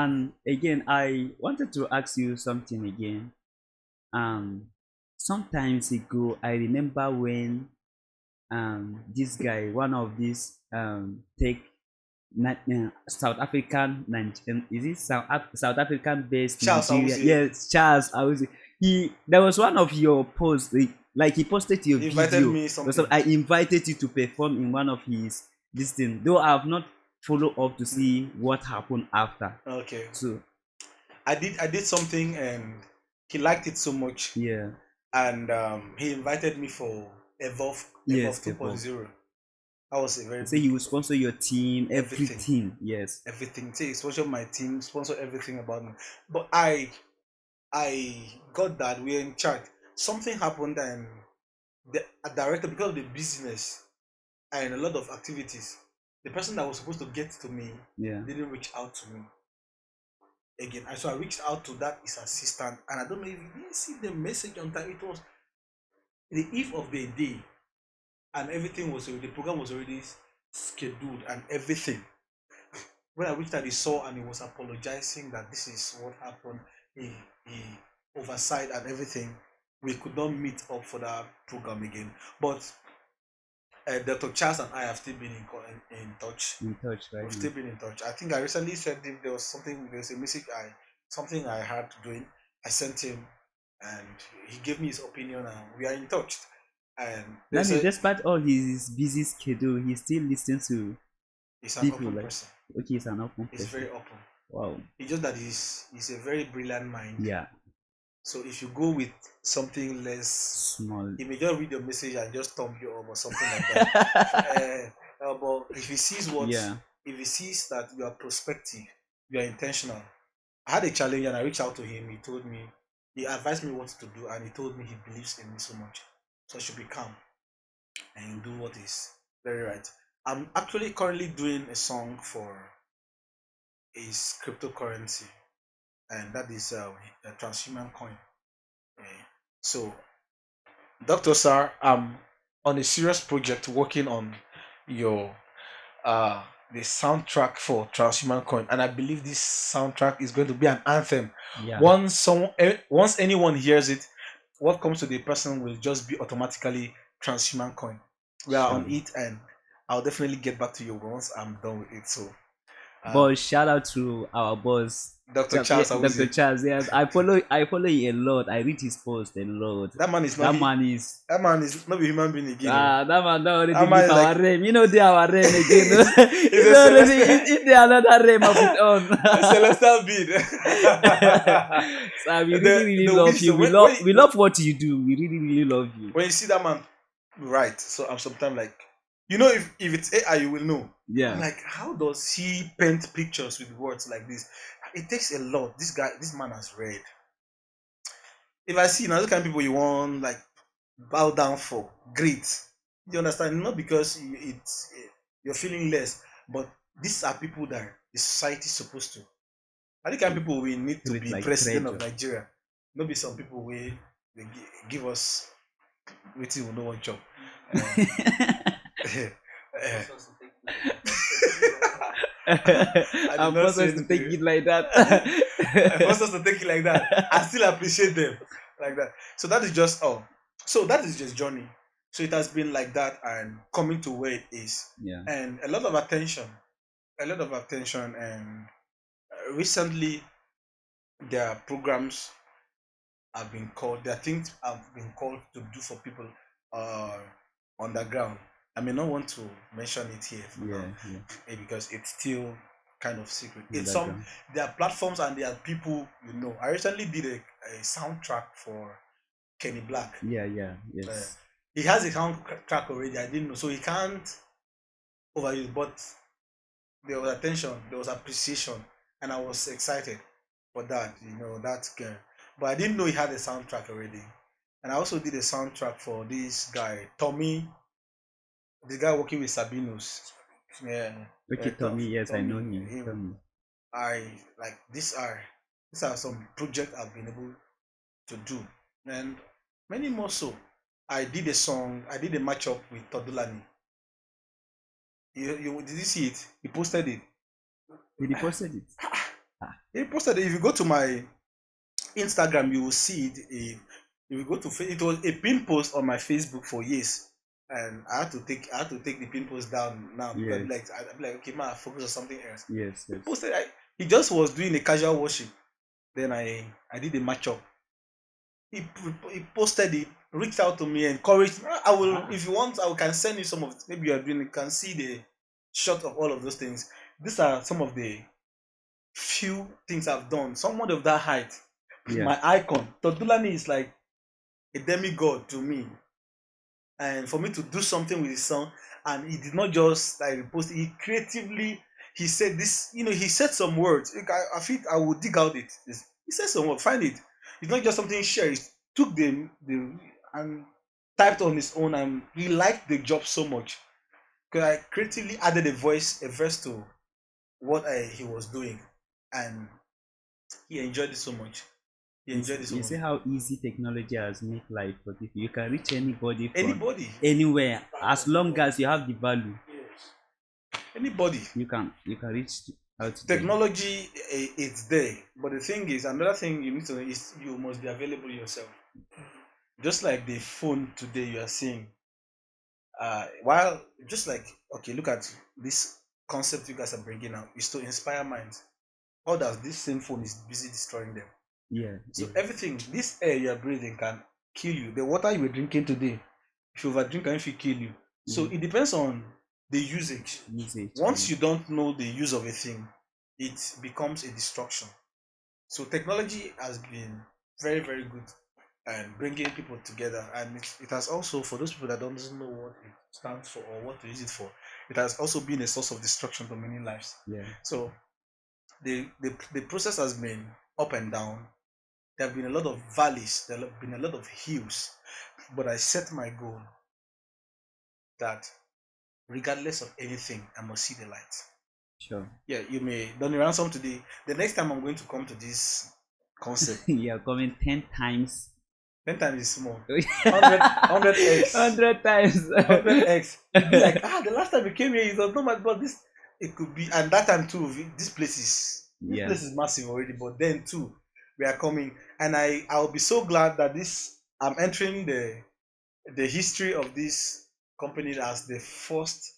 Speaker 2: And again, I wanted to ask you something again. Um, Sometimes ago, I remember when this guy, one of these tech South African is it South African based
Speaker 3: Charles, I will
Speaker 2: Nigeria?
Speaker 3: say,
Speaker 2: Yes, Charles. I was he. There was one of your posts like he posted your
Speaker 3: he invited
Speaker 2: video.
Speaker 3: me
Speaker 2: So
Speaker 3: something.
Speaker 2: I invited you to perform in one of his this thing. Though I have not followed up to see what happened after.
Speaker 3: Okay,
Speaker 2: So
Speaker 3: I did something and he liked it so much,
Speaker 2: yeah,
Speaker 3: and he invited me for Evolve
Speaker 2: yes,
Speaker 3: 2.0. That was a very
Speaker 2: say he
Speaker 3: big
Speaker 2: will sponsor your team,
Speaker 3: everything,
Speaker 2: everything. Yes,
Speaker 3: everything. Say, sponsor my team, sponsor everything about me. But I got that we're in charge. Something happened and the a director, because of the business and a lot of activities, the person that was supposed to get to me
Speaker 2: yeah.
Speaker 3: didn't reach out to me again. And so I reached out to that his assistant, and I don't know if he didn't see the message on time. It was the eve of the day, and everything was already, the program was already scheduled and everything. When I reached out, he saw and he was apologizing that this is what happened. He oversight and everything. We could not meet up for that program again. But Dr. Charles and I have still been in touch.
Speaker 2: In touch right
Speaker 3: We've
Speaker 2: now.
Speaker 3: still been in touch. I think I recently said if there was something, there's a message something I had doing. I sent him, and he gave me his opinion, and we are in touch. And
Speaker 2: That
Speaker 3: there's
Speaker 2: means
Speaker 3: a
Speaker 2: despite all his busy schedule, he still listens to
Speaker 3: he's an
Speaker 2: people
Speaker 3: open
Speaker 2: like
Speaker 3: person.
Speaker 2: okay, he's an open
Speaker 3: He's
Speaker 2: person.
Speaker 3: very open.
Speaker 2: Wow.
Speaker 3: It's just that he's a very brilliant mind.
Speaker 2: Yeah.
Speaker 3: So if you go with something less,
Speaker 2: Small.
Speaker 3: he may just read your message and just thumb you up or something like that. But
Speaker 2: Yeah.
Speaker 3: if he sees that you are prospective, you are intentional. I had a challenge and I reached out to him. He advised me what to do, and he told me he believes in me so much. So I should be calm and do what is very right. I'm actually currently doing a song for his cryptocurrency, and that is a transhuman coin. Eh, So Dr. Sir, I'm on a serious project working on your uh the soundtrack for Transhuman Coin, and I believe this soundtrack is going to be an anthem.
Speaker 2: Yeah.
Speaker 3: Once anyone hears it, what comes to the person will just be automatically Transhuman Coin. We are on
Speaker 2: Sure.
Speaker 3: it, and I'll definitely get back to you once I'm done with it. So,
Speaker 2: But
Speaker 3: um,
Speaker 2: shout out to our boss,
Speaker 3: Dr.
Speaker 2: Yeah,
Speaker 3: Charles, I was
Speaker 2: Dr.
Speaker 3: it.
Speaker 2: Charles. Yes, I follow you a lot. I read his post a lot.
Speaker 3: That man is not
Speaker 2: That
Speaker 3: he.
Speaker 2: man is
Speaker 3: That man is not a human being again. Oh.
Speaker 2: that man don't
Speaker 3: That
Speaker 2: already
Speaker 3: man
Speaker 2: give
Speaker 3: is
Speaker 2: our
Speaker 3: like
Speaker 2: realm. You know they our realm again.
Speaker 3: it's
Speaker 2: It's
Speaker 3: a
Speaker 2: already
Speaker 3: celestial,
Speaker 2: in the another realm of its own.
Speaker 3: a celestial being.
Speaker 2: So we really
Speaker 3: the
Speaker 2: really
Speaker 3: the
Speaker 2: love you.
Speaker 3: wisdom when
Speaker 2: We love what you do. We really really love you.
Speaker 3: when you see that man right, so I'm sometimes like, if it's AI, you will know. I'm
Speaker 2: Yeah.
Speaker 3: like, how does he paint pictures with words like this? It takes a lot. This man has read. If I see those kind of people you want like bow down for, great. You understand? Not because you're feeling less, but these are people that the society is supposed to. Are the kind of people we need to
Speaker 2: Treat
Speaker 3: be
Speaker 2: like
Speaker 3: president of
Speaker 2: treasure.
Speaker 3: Nigeria? Not be some people we they give us waiting we no one job. I did
Speaker 2: I'm
Speaker 3: not say
Speaker 2: processed to take
Speaker 3: anything.
Speaker 2: it like that.
Speaker 3: I forced us to take it like that. I still appreciate them like that. So that is just all. So that is just journey. So it has been like that and coming to where it is,
Speaker 2: Yeah.
Speaker 3: and a lot of attention, and recently there are programs have been called. There are things have been called to do for people uh underground. I may not want to mention it here for now,
Speaker 2: Yeah. Yeah.
Speaker 3: because it's still kind of secret. It's some
Speaker 2: Underground.
Speaker 3: There are platforms and there are people. I recently did a soundtrack for Kenny Black.
Speaker 2: Yeah. Yeah.
Speaker 3: Uh,
Speaker 2: Yes.
Speaker 3: he has a soundtrack already. I didn't know, so he can't overuse. But there was attention, there was appreciation, and I was excited for that. That girl. But I didn't know he had a soundtrack already. And I also did a soundtrack for this guy, Tommy, the guy working with Sabinos. Yeah,
Speaker 2: Okay, Tommy. Yes, I know
Speaker 3: Tommy,
Speaker 2: him.
Speaker 3: him.
Speaker 2: Tommy.
Speaker 3: I like these are some projects I've been able to do, and many more so. I did a song. I did a matchup with Todulani. Did you see it? He posted it.
Speaker 2: Did he posted it? Ah,
Speaker 3: He posted it. If you go to my Instagram, you will see it. If you go to it was a pin post on my Facebook for years, and I had to take the pin post down now because
Speaker 2: yes,
Speaker 3: I'd be like, okay, man, I focus on something else.
Speaker 2: yes,
Speaker 3: He
Speaker 2: yes.
Speaker 3: posted. He just was doing a casual worship. Then I did a matchup. He posted it, reached out to me, encouraged. I will, if you want, I can send you some of it. Maybe you are doing. You can see the shot of all of those things. These are some of the few things I've done. Someone of that height,
Speaker 2: Yeah,
Speaker 3: my icon. Todulani is like a demigod to me. And for me to do something with his song, and he did not just like repost it, he creatively he said this, he said some words. Like, I feel I will dig out he said some words, find it. It's not just something he shared. He took the and typed on his own, and he liked the job so much. Because I creatively added a verse to what he was doing, and he enjoyed it so much. He enjoyed it so
Speaker 2: you
Speaker 3: much.
Speaker 2: see how easy technology has made life for people. You can reach anybody from
Speaker 3: Anybody,
Speaker 2: anywhere as long as you have the value.
Speaker 3: anybody.
Speaker 2: You can reach out to them.
Speaker 3: Technology, it's there, but the thing is, another thing you need to know is you must be available yourself. Just like the phone today you are seeing, while just like, okay, look at this concept you guys are bringing out is to inspire minds. Others, this same phone is busy destroying them.
Speaker 2: Yeah,
Speaker 3: So
Speaker 2: yeah.
Speaker 3: everything, this air you are breathing can kill you. The water you were drinking today, if you overdrink, can it kill you. So
Speaker 2: Mhm.
Speaker 3: it depends on the usage.
Speaker 2: Usage.
Speaker 3: Once you don't know the use of a thing, it becomes a destruction. So technology has been very, very good and bringing people together, and it has also, for those people that don't know what it stands for or what to use it for, it has also been a source of destruction to many lives.
Speaker 2: Yeah,
Speaker 3: So the process has been up and down. There have been a lot of valleys, there have been a lot of hills, but I set my goal that regardless of anything, I must see the light.
Speaker 2: sure.
Speaker 3: Yeah, you may Donnie Ransom today. The next time I'm going to come to this concept,
Speaker 2: You are coming 10 times.
Speaker 3: 10 times is small. 100x.
Speaker 2: 100 times.
Speaker 3: 100x. You'll be like, the last time you came here, you thought, no, my God, this, it could be, and that time too, this
Speaker 2: Yeah,
Speaker 3: place is massive already, but then too, we are coming, and I'll be so glad that I'm entering the history of this company as the first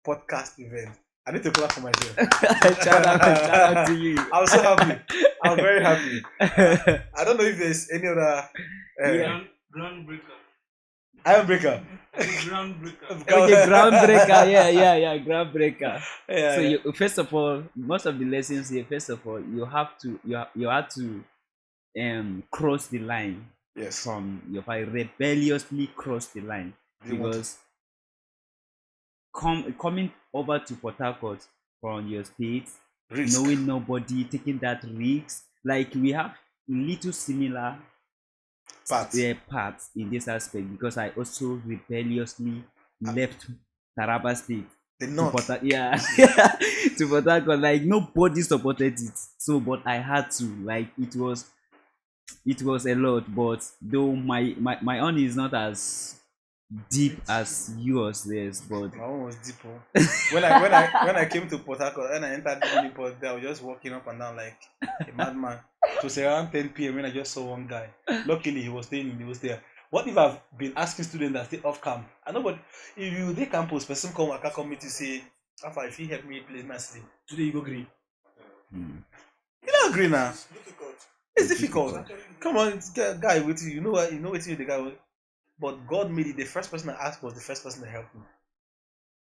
Speaker 3: podcast event. I need to clap for myself.
Speaker 2: shout out to you.
Speaker 3: I'm so happy. I'm very happy. I don't know if there's any other
Speaker 2: Yeah.
Speaker 4: Groundbreaker.
Speaker 3: Iron Breaker.
Speaker 4: Groundbreaker.
Speaker 2: Okay, groundbreaker. Yeah, groundbreaker.
Speaker 3: Yeah,
Speaker 2: So
Speaker 3: yeah.
Speaker 2: you first of all, most of the lessons here, first of all, you have to cross the line
Speaker 3: Yes.
Speaker 2: from your rebelliously cross the line
Speaker 3: Do you want to?
Speaker 2: because coming over to Port Harcourt from your state,
Speaker 3: Risk.
Speaker 2: knowing nobody, taking that risk, like we have little similar
Speaker 3: Part.
Speaker 2: parts in this aspect because I also rebelliously left Taraba State
Speaker 3: The
Speaker 2: to
Speaker 3: North.
Speaker 2: yeah, to Port Harcourt. Like nobody supported it, so but I had to. Like it was a lot, but though my own is not as deep as yours, yes, but
Speaker 3: My own was deep. Oh. When I came to Port Harcourt, when I entered the Uniport, there, I was just walking up and down like a madman. It was around 10 p.m. when I just saw one guy. Luckily, he was staying in the hostel. What if I've been asking students that stay off camp? I know, but if you dey campus, person come, I can come me to say, Alpha, if you help me place my sleep, today you go green. You don't agree now.
Speaker 4: It's difficult.
Speaker 3: It's difficult.
Speaker 4: Actually,
Speaker 3: Come on, guy, with you know what the guy was. But God made it. The first person I asked was the first person to help me.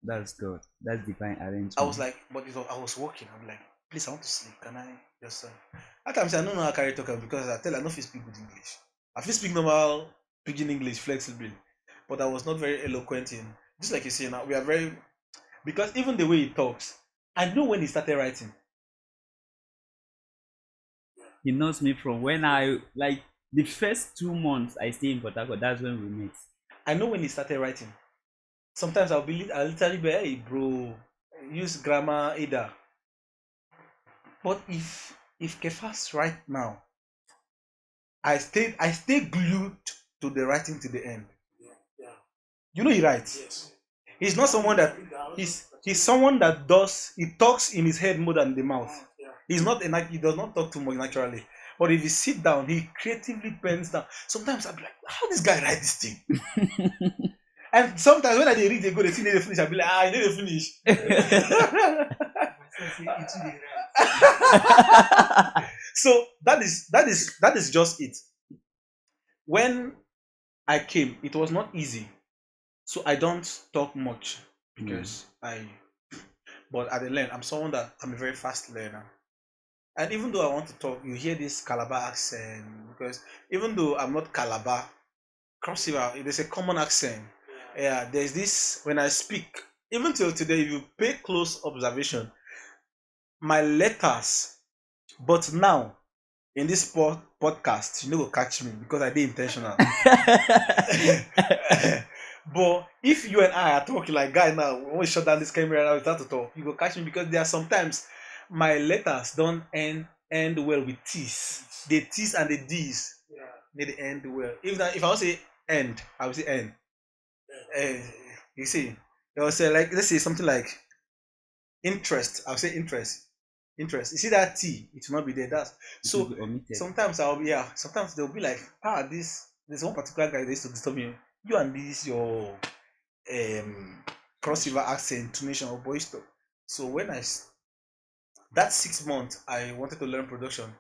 Speaker 2: that's good. That's divine arrangement.
Speaker 3: I was like, but I was working. I'm like, please, I want to sleep. Can I just? At times I don't know how to carry talk because I tell I know if you speak good English. I feel speak normal pidgin English flexibly, but I was not very eloquent in. Just like you say now, we are very because even the way he talks, I know when he started writing.
Speaker 2: He knows me from when I like the first 2 months I stay in Port Harcourt. That's when we met.
Speaker 3: I know when he started writing. Sometimes I'll literally be, hey bro, use grammar either. But if Kefas right now, I stay glued to the writing to the end. You know he writes.
Speaker 4: Yes.
Speaker 3: He's not someone that he's someone that he talks in his head more than the mouth.
Speaker 4: Yeah.
Speaker 3: He does not talk too much naturally. But if you sit down, he creatively pens down. Sometimes I'll be like, how this guy write this thing? And sometimes when I read, they go, they see they finish. I'll be like, I need to finish. So that is just it. When I came, it was not easy. So I don't talk much because but at the learn, I'm a very fast learner. And even though I want to talk, you hear this Calabar accent because even though I'm not Calabar, Cross River, there's a common accent. Yeah, there's this when I speak. Even till today, if you pay close observation, my letters. But now in this podcast, you know, go catch me because I did intentional. But if you and I are talking like guy now, when we shut down this camera now, we start to talk, you go catch me because there are sometimes my letters don't end well with T's. The T's and the D's they end well. If I want to say end, I will say end. You see, they'll say like let's say something like interest. I'll say interest. Interest. You see that T, it will not be there. That's so sometimes sometimes they'll be like, there's one particular guy that used to disturb me. You and this your cross river accent, intonation or boy stuff. So when that 6 months I wanted to learn production,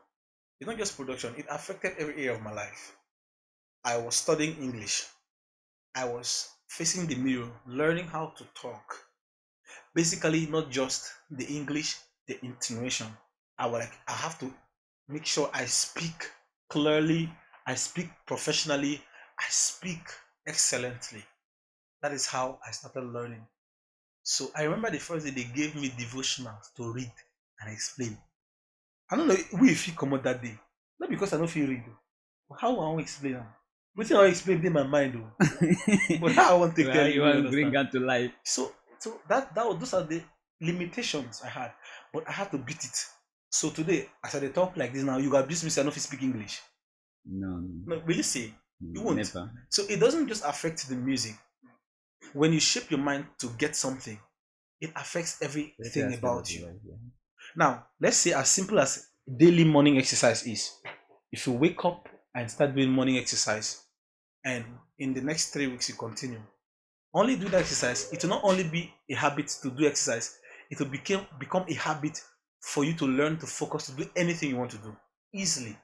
Speaker 3: it's not just production, it affected every area of my life. I was studying English. I was facing the mirror, learning how to talk. Basically, not just the English, the intonation. I have to make sure I speak clearly, I speak professionally, I speak excellently. That is how I started learning. So I remember the first day they gave me devotionals to read and explain. I don't know if you come out that day. Not because I don't feel read. But how I want to explain them. But I explain in my mind though. But how I want to tell
Speaker 2: you want to bring that to life.
Speaker 3: So those are the limitations I had. But I had to beat it. So today, as I talk like this now, you got abuse me, I don't speak English.
Speaker 2: No.
Speaker 3: Will you say? You won't.
Speaker 2: Never.
Speaker 3: So it doesn't just affect the music. When you shape your mind to get something, it affects everything about you. Now, let's say as simple as daily morning exercise is. If you wake up and start doing morning exercise, and in the next 3 weeks you continue, only do that exercise, it will not only be a habit to do exercise, it will become a habit for you to learn to focus to do anything you want to do easily.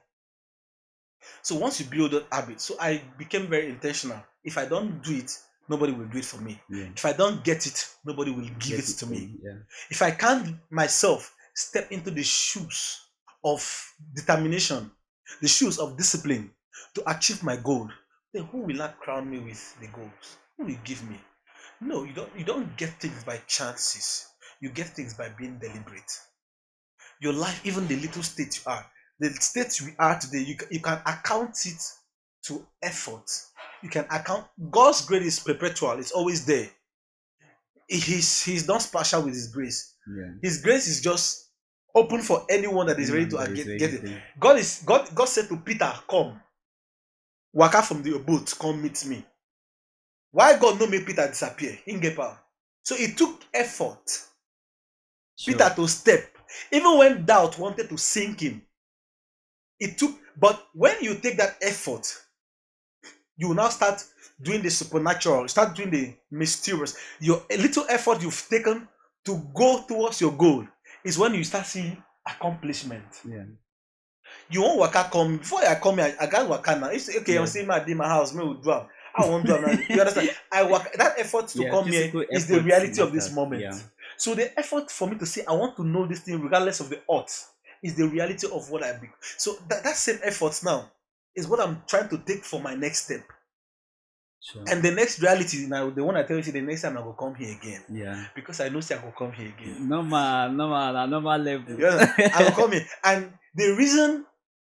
Speaker 3: So once you build that habit, so I became very intentional. If I don't do it, nobody will do it for me.
Speaker 2: Yeah.
Speaker 3: If I don't get it, nobody will give it to me.
Speaker 2: Yeah.
Speaker 3: If I can't myself step into the shoes of determination, the shoes of discipline to achieve my goal, then who will not crown me with the goals? Who will give me? No, you don't get things by chances. You get things by being deliberate. Your life, even the little state you are, the state we are today, you can account it to effort. You can account God's grace is perpetual, it's always there. He's not partial with his grace.
Speaker 2: Yeah.
Speaker 3: His grace is just open for anyone that is ready to get it. God said to Peter, come, waka from the boat, come meet me. Why God no make Peter disappear? In get power. So it took effort. Sure. Peter to step. Even when doubt wanted to sink him, but when you take that effort, you will now start doing the supernatural, start doing the mysterious. Your little effort you've taken to go towards your goal is when you start seeing accomplishment.
Speaker 2: Yeah.
Speaker 3: You won't waka come before I come here. I got waka now. If okay, I'm saying my day, my house, me will do. I won't do now. You understand? That effort to come here is the reality of this moment. Yeah. So the effort for me to say I want to know this thing regardless of the odds is the reality of what I become. So that same effort now is what I'm trying to take for my next step. Sure. And the next reality now, the one I tell you, the next time I will come here again.
Speaker 2: Yeah.
Speaker 3: Because I know I will come here again.
Speaker 2: Normal level.
Speaker 3: Yeah, I will come here. And the reason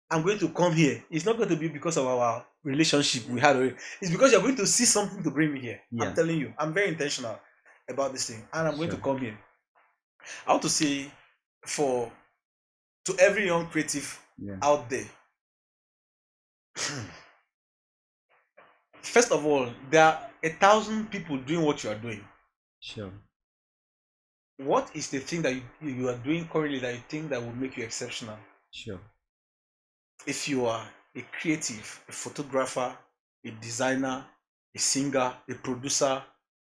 Speaker 3: I'm going to come here is not going to be because of our relationship we had already. It's because you're going to see something to bring me here. Yeah. I'm telling you, I'm very intentional about this thing. And I'm going to come here. I want to say to every young creative out there, first of all, there are 1,000 people doing what you are doing.
Speaker 2: Sure.
Speaker 3: What is the thing that you are doing currently that you think that will make you exceptional?
Speaker 2: Sure.
Speaker 3: If you are a creative, a photographer, a designer, a singer, a producer,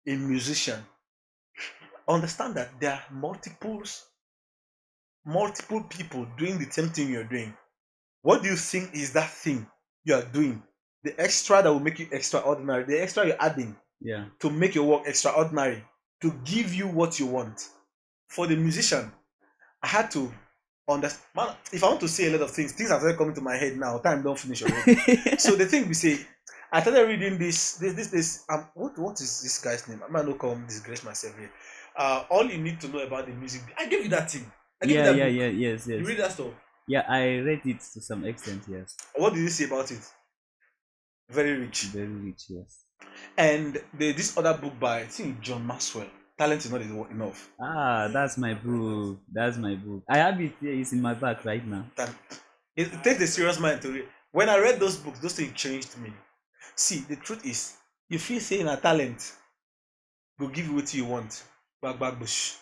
Speaker 3: a musician, understand that there are multiple people doing the same thing you're doing. What do you think is that thing you are doing? The extra that will make you extraordinary, the extra you're adding
Speaker 2: Yeah.
Speaker 3: to make your work extraordinary, to give you what you want. For the musician, I had to understand. Man, if I want to say a lot of things are started coming to my head now. Time don't finish already. So the thing we say, I started reading this. What is this guy's name? I might not come disgrace myself here. All you need to know about the music. I gave you that thing. I gave you that book.
Speaker 2: Yes.
Speaker 3: You read that stuff.
Speaker 2: Yeah, I read it to some extent, yes.
Speaker 3: What did you say about it? Very rich.
Speaker 2: Very rich, yes.
Speaker 3: And this other book by, I think, John Maxwell. Talent is not enough.
Speaker 2: Ah, that's my book. That's my book. I have it here. It's in my bag right now.
Speaker 3: It takes a serious mind to read. When I read those books, those things changed me. See, the truth is, you feel saying a talent will give you what you want. Back bush.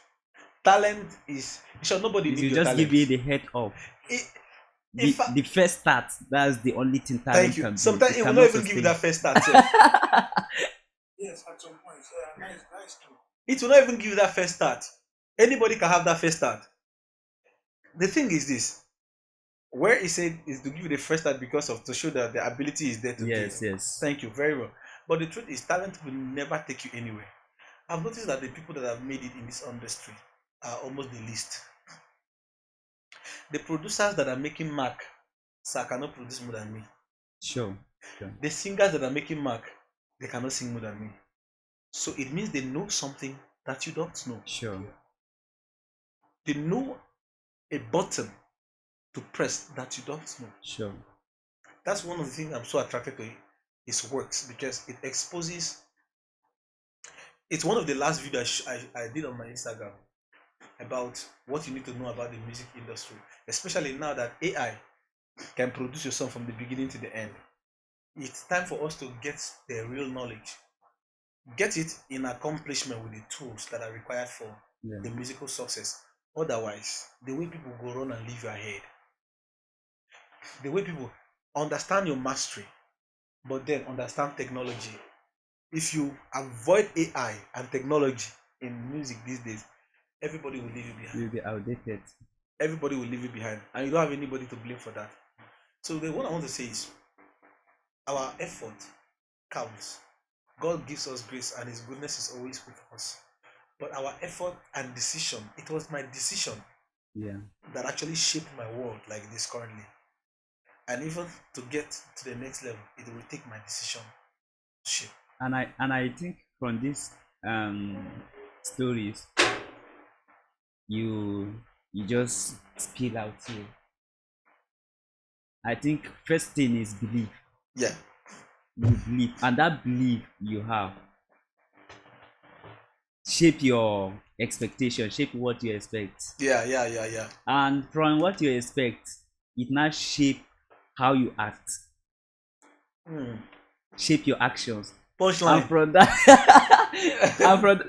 Speaker 3: Talent is, sure, nobody needs
Speaker 2: You
Speaker 3: your
Speaker 2: just
Speaker 3: talent.
Speaker 2: give you the head up. The first start, that's the only thing talent
Speaker 3: thank you.
Speaker 2: can do.
Speaker 3: Sometimes it will not even give you that first start.
Speaker 4: Yes, at some point. Yeah, nice too.
Speaker 3: It will not even give you that first start. Anybody can have that first start. The thing is this, where he said is to give you the first start because of to show that the ability is there to
Speaker 2: Yes,
Speaker 3: give.
Speaker 2: yes.
Speaker 3: Thank you very well. But the truth is, talent will never take you anywhere. I've noticed that the people that have made it in this industry are almost the least. The producers that are making mark, sir, cannot produce more than me.
Speaker 2: Sure.
Speaker 3: The singers that are making mark, they cannot sing more than me. So it means they know something that you don't know.
Speaker 2: Sure.
Speaker 3: They know a button to press that you don't know.
Speaker 2: Sure.
Speaker 3: That's one of the things I'm so attracted to his works, because it exposes. It's one of the last videos I did on my Instagram about what you need to know about the music industry, especially now that AI can produce your song from the beginning to the end. It's time for us to get the real knowledge, get it in accomplishment with the tools that are required for the musical success. Otherwise, the way people go run and leave your head, the way people understand your mastery, but then understand technology. If you avoid AI and technology in music these days, everybody will leave you behind.
Speaker 2: You'll be outdated.
Speaker 3: Everybody will leave you behind, and you don't have anybody to blame for that. So the one I want to say is, our effort counts. God gives us grace, and His goodness is always with us. But our effort and decision, it was my decision that actually shaped my world like this currently. And even to get to the next level, it will take my decision to shape.
Speaker 2: And I think from these stories, you just spill out here. I think first thing is belief.
Speaker 3: Yeah.
Speaker 2: You believe, and that belief you have shape your expectation, shape what you expect.
Speaker 3: Yeah.
Speaker 2: And from what you expect, it now shape how you act. Shape your actions.
Speaker 3: Punchline.
Speaker 2: And from that,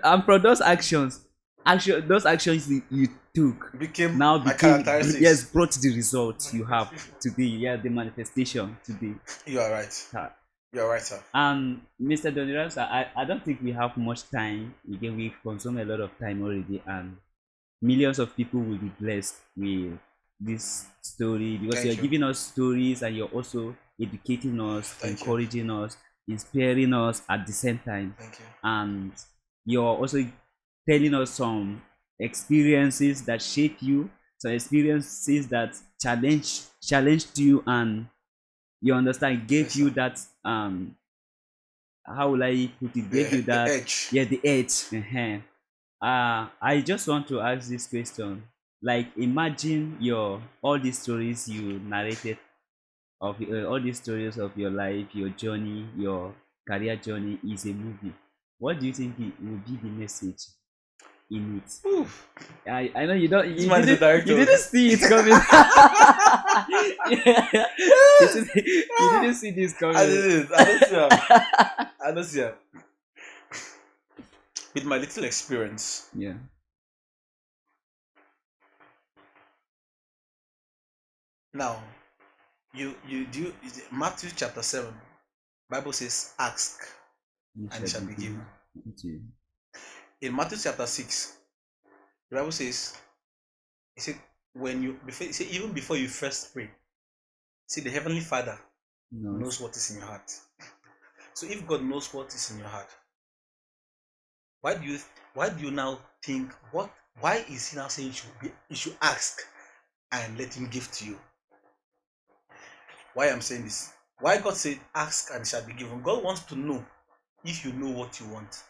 Speaker 2: and from those actions you took
Speaker 3: became
Speaker 2: brought the results you have today. Yeah, the manifestation today.
Speaker 3: You are right. You are right, sir.
Speaker 2: And Mr. Donnie Ransom, I don't think we have much time. Again, we've consumed a lot of time already, and millions of people will be blessed with this story, because you're giving us stories, and you're also educating us, encouraging us, inspiring us at the same time.
Speaker 3: Thank you.
Speaker 2: And you're also telling us some experiences that shape you, some experiences that challenged you, and you understand, gave you that how will I put it? Gave you that
Speaker 3: edge.
Speaker 2: Yeah, the edge. I just want to ask this question. Like, imagine all these stories you narrated of all these stories of your life, your journey, your career journey is a movie. What do you think it will be the message in it?
Speaker 3: Oof.
Speaker 2: I know you don't. You
Speaker 3: didn't
Speaker 2: see it coming. You didn't see this coming.
Speaker 3: I don't see it. with my little experience,
Speaker 2: Yeah.
Speaker 3: now you do Matthew chapter 7, Bible says ask
Speaker 2: You
Speaker 3: and it
Speaker 2: shall
Speaker 3: shall
Speaker 2: be
Speaker 3: be
Speaker 2: given
Speaker 3: given.
Speaker 2: unto you.
Speaker 3: In Matthew chapter 6, the Bible says, it said, when you before, it said, even before you first pray, see, the heavenly Father knows
Speaker 2: Knows.
Speaker 3: what is in your heart. So if God knows what is in your heart, why do you why do you now think what why is he now saying you should ask and let him give to you? Why I'm saying this? Why God said ask and it shall be given? God wants to know if you know what you want.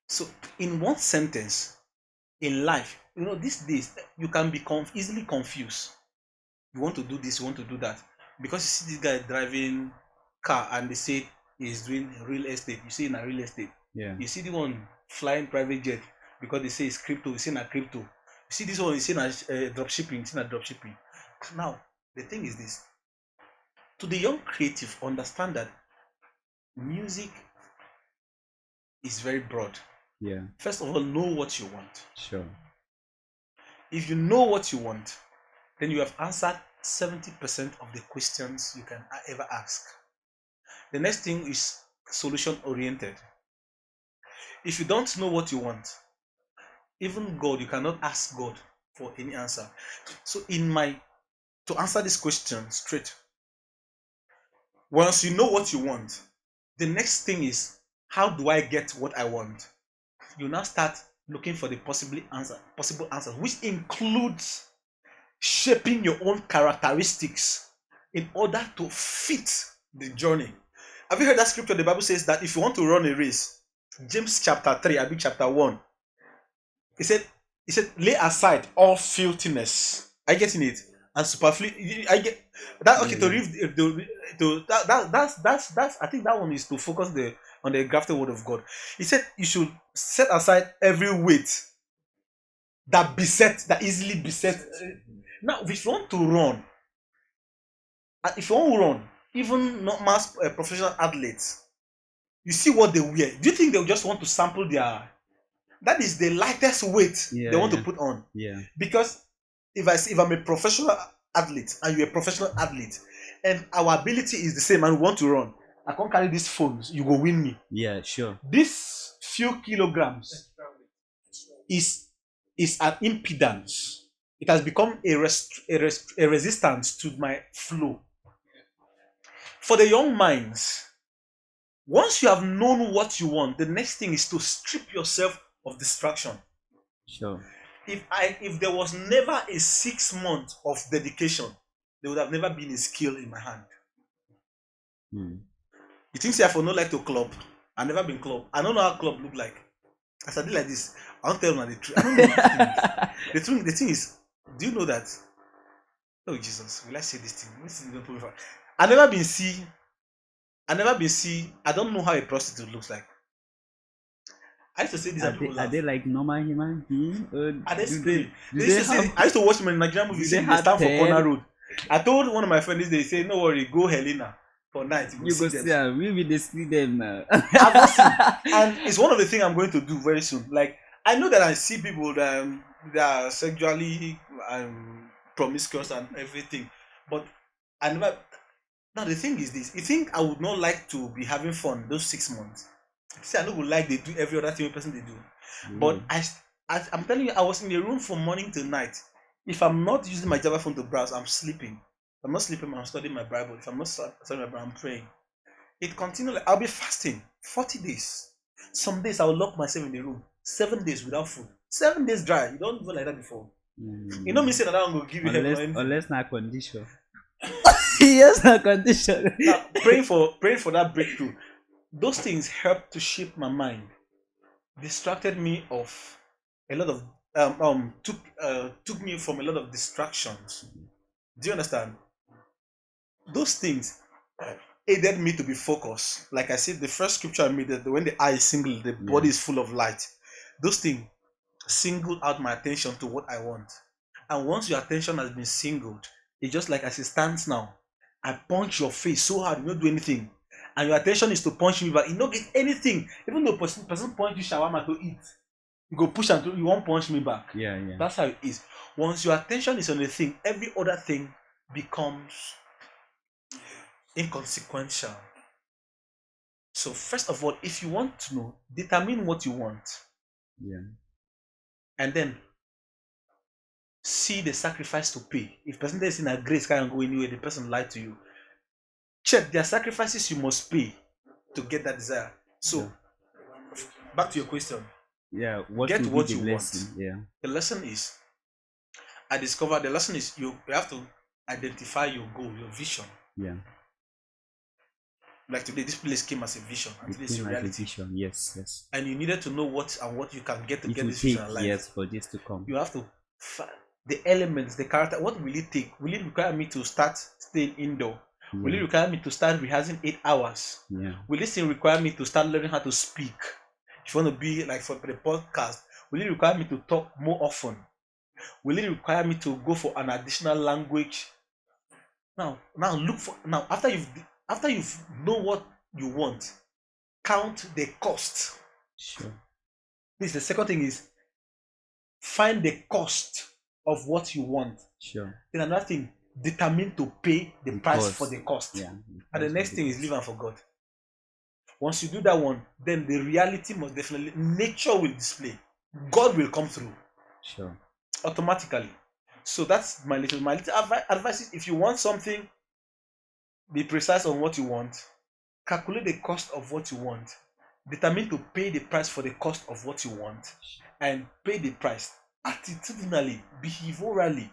Speaker 3: So in one sentence, in life, these days you can be easily confused. You want to do this, you want to do that, because you see this guy driving car and they say he's doing real estate. You see in a real estate.
Speaker 2: Yeah.
Speaker 3: You see the one flying private jet because they say it's crypto. You see in a crypto. You see this one, you see in a drop shipping. You see in a drop shipping. Now the thing is this: to the young creative, understand that music is very broad.
Speaker 2: Yeah.
Speaker 3: First of all, know what you want.
Speaker 2: Sure.
Speaker 3: If you know what you want, then you have answered 70% of the questions you can ever ask. The next thing is solution oriented. If you don't know what you want, even God, you cannot ask God for any answer. So to answer this question straight, once you know what you want, the next thing is, how do I get what I want? You now start looking for the possible answers, which includes shaping your own characteristics in order to fit the journey. Have you heard that scripture? The Bible says that if you want to run a race, James chapter 3, I mean chapter 1, he said, lay aside all filthiness. I get in it. And superfluous. I get that. Okay, to
Speaker 2: Yeah.
Speaker 3: read that's I think that one is to focus on the grafted word of God. He said you should set aside every weight that easily beset. Now, if you want to run, if you want to run, even not mass professional athletes, you see what they wear. Do you think they'll just want to sample their? That is the lightest weight they
Speaker 2: Yeah.
Speaker 3: want to
Speaker 2: Yeah.
Speaker 3: put on.
Speaker 2: Yeah.
Speaker 3: Because if I'm a professional athlete and you're a professional athlete, and our ability is the same and we want to run, I can't carry these phones. You go win me.
Speaker 2: Yeah. Sure.
Speaker 3: This few kilograms is an impedance. It has become a resistance to my flow. For the young minds, once you have known what you want, the next thing is to strip yourself of distraction.
Speaker 2: Sure.
Speaker 3: If there was never a 6 month of dedication, there would have never been a skill in my hand.
Speaker 2: Hmm.
Speaker 3: You think say I for no like to club? I never been club. I don't know how club look like. As I did like this, I don't tell them the truth. I don't know what this thing is. The thing is, do you know that? Oh Jesus, will I say this thing? This is going to put me. I never been see. I never been see. I don't know how a prostitute looks like. I used to say this and people
Speaker 2: Are
Speaker 3: laugh.
Speaker 2: they like normal human being, or
Speaker 3: Are they
Speaker 2: do
Speaker 3: screaming?
Speaker 2: do
Speaker 3: They
Speaker 2: they
Speaker 3: used to say.
Speaker 2: have
Speaker 3: I used to watch my Nigerian movie.
Speaker 2: do
Speaker 3: Say
Speaker 2: they
Speaker 3: they
Speaker 2: have
Speaker 3: stand for corner
Speaker 2: tail?
Speaker 3: road. I told one of my friends they say, no worry, go Helena for night. You go
Speaker 2: You
Speaker 3: see
Speaker 2: go
Speaker 3: them.
Speaker 2: see am. We will dey see them now.
Speaker 3: I've not seen, and it's one of the things I'm going to do very soon. Like I know that I see people that are sexually promiscuous and everything, but I never. Now the thing is this: you think I would not like to be having fun those 6 months? See, I don't would like they do every other thing person they do, but
Speaker 2: Really?
Speaker 3: I'm telling you, I was in the room from morning till night. If I'm not using my Java phone to browse, I'm sleeping. If I'm not sleeping, I'm studying my Bible. If I'm not studying my Bible, I'm praying. It continually. I'll be fasting 40 days. Some days I'll lock myself in the room. 7 days without food. 7 days dry. You don't go like that before. You know me saying that I'm gonna give you heaven or anything.
Speaker 2: Unless na condition. Yes, na condition.
Speaker 3: Now praying for that breakthrough. Those things helped to shape my mind. Distracted me of a lot of took me from a lot of distractions. Do you understand? Those things aided me to be focused. Like I said, the first scripture I made that when the eye is single, the body is full of light. Those things singled out my attention to what I want. And once your attention has been singled, it's just like as it stands now. I punch your face so hard, you don't do anything. and your attention is to punch me back, you no get anything. Even though person punch you shawarma to eat, you go push and you won't punch me back.
Speaker 2: Yeah, yeah.
Speaker 3: That's how it is. Once your attention is on a thing, every other thing becomes inconsequential. So first of all, if you want to know, determine what you want,
Speaker 2: Yeah.
Speaker 3: and then see the sacrifice to pay. If person is in a grace can't go anywhere, the person lied to you. Check their sacrifices you must pay to get that desire. So
Speaker 2: Yeah.
Speaker 3: back to your question.
Speaker 2: Yeah. What
Speaker 3: Get
Speaker 2: will
Speaker 3: what
Speaker 2: be the
Speaker 3: you
Speaker 2: lesson?
Speaker 3: want.
Speaker 2: Yeah.
Speaker 3: The lesson is, I discovered the lesson is you have to identify your goal, your vision.
Speaker 2: Yeah.
Speaker 3: Like today, this place came as a vision, and
Speaker 2: It
Speaker 3: today it's a
Speaker 2: came as a
Speaker 3: reality.
Speaker 2: vision. Yes, yes.
Speaker 3: And you needed to know what and what you can get to
Speaker 2: It
Speaker 3: get
Speaker 2: will
Speaker 3: this
Speaker 2: take
Speaker 3: vision alive.
Speaker 2: years for this to come.
Speaker 3: You have to find the elements, the character. What will it take? Will it require me to start staying indoor?
Speaker 2: Yeah.
Speaker 3: Will it require me to start rehearsing 8 hours?
Speaker 2: Yeah.
Speaker 3: Will this thing require me to start learning how to speak? If you want to be like for the podcast, will it require me to talk more often? Will it require me to go for an additional language? Now look for now after you've know what you want, count the cost.
Speaker 2: Sure.
Speaker 3: This the second thing is find the cost of what you want.
Speaker 2: Sure.
Speaker 3: Then another thing, determine to pay the price
Speaker 2: cost.
Speaker 3: for the cost.
Speaker 2: Yeah.
Speaker 3: And the next thing is live and for God. Once you do that one, then the reality must definitely, nature will display. God will come through
Speaker 2: Sure.
Speaker 3: automatically. So that's my little advice is, if you want something, be precise on what you want, calculate the cost of what you want, determine to pay the price for the cost of what you want, and pay the price attitudinally, behaviorally,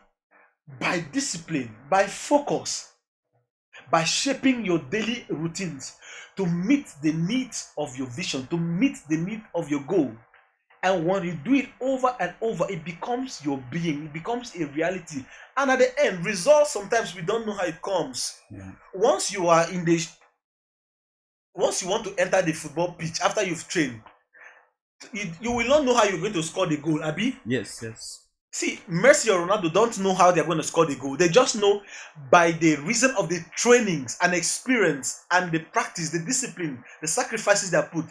Speaker 3: by discipline, by focus, by shaping your daily routines to meet the needs of your vision, to meet the need of your goal. And when you do it over and over, it becomes your being, it becomes a reality. And at the end, results, sometimes we don't know how it comes.
Speaker 2: Yeah.
Speaker 3: Once you want to enter the football pitch after you've trained, you will not know how you're going to score the goal, Abi.
Speaker 2: Yes, yes.
Speaker 3: See, Messi or Ronaldo don't know how they're going to score the goal. They just know by the reason of the trainings and experience and the practice, the discipline, the sacrifices they put.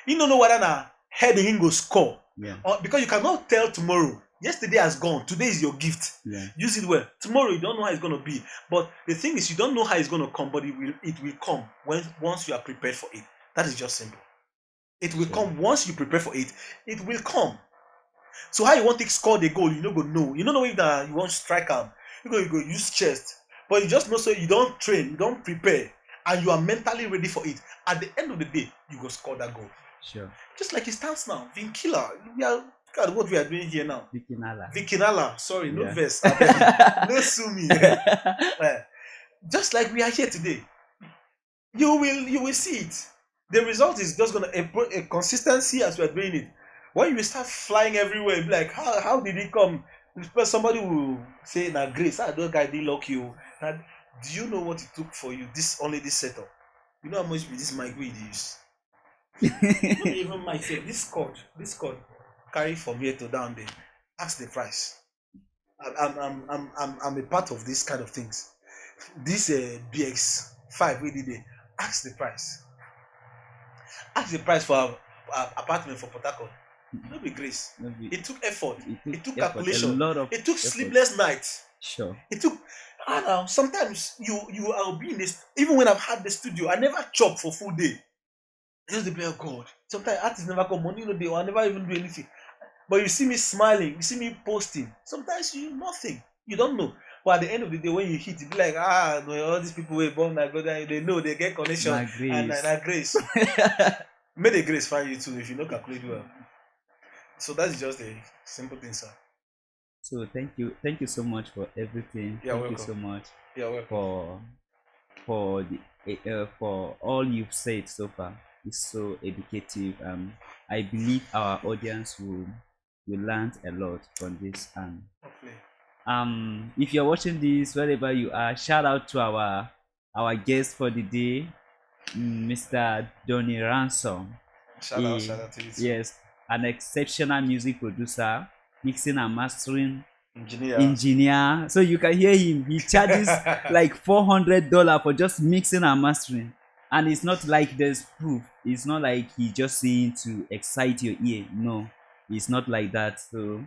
Speaker 3: You don't know whether na heading in go score.
Speaker 2: Yeah.
Speaker 3: Or because you cannot tell tomorrow. Yesterday has gone. Today is your gift.
Speaker 2: Yeah.
Speaker 3: Use it well. Tomorrow you don't know how it's going to be. But the thing is, you don't know how it's going to come, but it will come once you are prepared for it. That is just simple. It will come once you prepare for it. It will come. So how you want to score the goal, you no go know. You don't know if you want to strike am. You go use chest. But you just know, so you don't train, you don't prepare, and you are mentally ready for it. At the end of the day, you go score that goal.
Speaker 2: Sure.
Speaker 3: Just like it stands now. Vikinala. Look at what we are doing here now. Vikinala. Sorry, no verse. No sue me. Just like we are here today. You will see it. The result is just gonna a consistency as we are doing it. When you start flying everywhere, be like, how did it come? Somebody will say, "Na grace. That guy didn't lock you." And do you know what it took for you? This setup. You know how much this mic we use. Not even myself. This cord, carry from here to down there. Ask the price. I'm a part of this kind of things. This BX5 we did it. Ask the price. Ask the price for our apartment for Port Harcourt. No be grace. It took effort. It took calculation. It took sleepless nights.
Speaker 2: Sure.
Speaker 3: It took. I don't know. Sometimes I'll be in this. Even when I've had the studio, I never chop for full day. Just the play of God. Sometimes artists never come money, they will never even do anything. But you see me smiling, you see me posting. Sometimes nothing. You don't know. But at the end of the day, when you hit, you be like, no, all these people were born like God, they know they get connection and grace. May the grace find you too if you don't calculate well. So that's just a simple thing, sir.
Speaker 2: So thank you so much for everything. Thank you so much for all you've said so far. It's so educative. I believe our audience will learn a lot from this. If you're watching this wherever you are, shout out to our guest for the day, Mr. Donnie Ransom.
Speaker 3: Shout out to you too.
Speaker 2: Yes, an exceptional music producer, mixing and mastering engineer. So you can hear him. He charges like $400 for just mixing and mastering. And it's not like there's proof. It's not like he just saying to excite your ear. No, it's not like that. So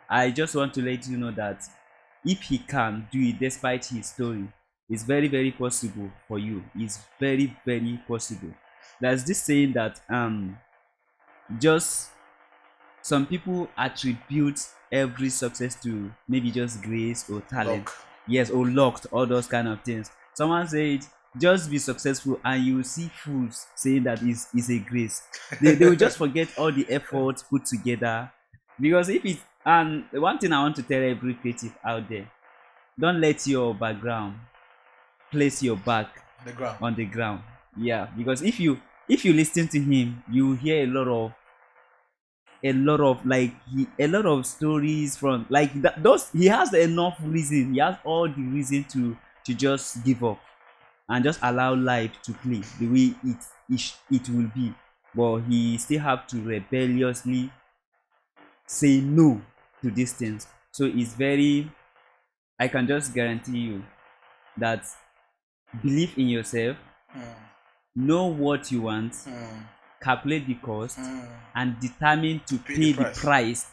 Speaker 2: I just want to let you know that if he can do it despite his story, it's very, very possible for you. It's very, very possible. There's this saying that just some people attribute every success to maybe just grace or talent.
Speaker 3: Luck.
Speaker 2: Yes, or luck, all those kind of things. Someone said just be successful, and you will see fools saying that is a grace. They will just forget all the effort put together. Because if it, and one thing I want to tell every creative out there, don't let your background place your back
Speaker 3: The ground.
Speaker 2: on the ground. Yeah, because if you listen to him, you hear a lot of like a lot of stories from like that. Those he has enough reason. He has all the reason to just give up and just allow life to play the way it will be. But he still have to rebelliously say no to these things. So it's very. I can just guarantee you that believe in yourself,
Speaker 3: Mm,
Speaker 2: know what you want,
Speaker 3: mm,
Speaker 2: calculate the cost,
Speaker 3: mm.
Speaker 2: and determine to
Speaker 3: Pay
Speaker 2: pay
Speaker 3: the
Speaker 2: the
Speaker 3: price.
Speaker 2: price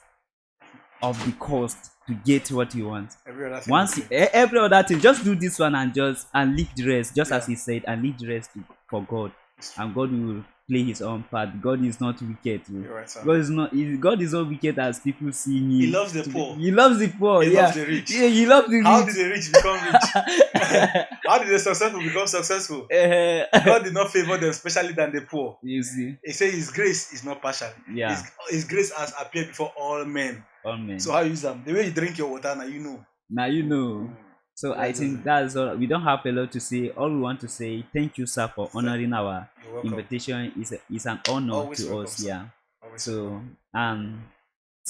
Speaker 2: of the cost to get what you want.
Speaker 3: Every other thing.
Speaker 2: Once
Speaker 3: is okay.
Speaker 2: every other thing, just do this one and leave the rest, just as
Speaker 3: Yeah.
Speaker 2: he said, and leave the rest for God,
Speaker 3: It's true.
Speaker 2: and God will play his own part. God is not wicked.
Speaker 3: You're right, sir.
Speaker 2: God is not wicked as people see him.
Speaker 3: He loves the
Speaker 2: to be-
Speaker 3: poor.
Speaker 2: He loves the poor.
Speaker 3: He
Speaker 2: Yeah.
Speaker 3: loves the rich.
Speaker 2: Yeah, he loves the rich.
Speaker 3: How did the rich become rich? How did the successful become successful? God did not favor them, especially than the poor.
Speaker 2: You see,
Speaker 3: He said His grace is not partial.
Speaker 2: yeah,
Speaker 3: His grace has appeared before all men.
Speaker 2: amen.
Speaker 3: So how you use them? The way you drink your water, now you know.
Speaker 2: Now you know. So I
Speaker 3: That's
Speaker 2: think
Speaker 3: it.
Speaker 2: that's all. We don't have a lot to say. All we want to say, thank you, sir, for honoring our
Speaker 3: You're welcome.
Speaker 2: invitation. Is an honor
Speaker 3: Always
Speaker 2: to
Speaker 3: welcome,
Speaker 2: us.
Speaker 3: sir.
Speaker 2: Yeah.
Speaker 3: Always
Speaker 2: So
Speaker 3: welcome.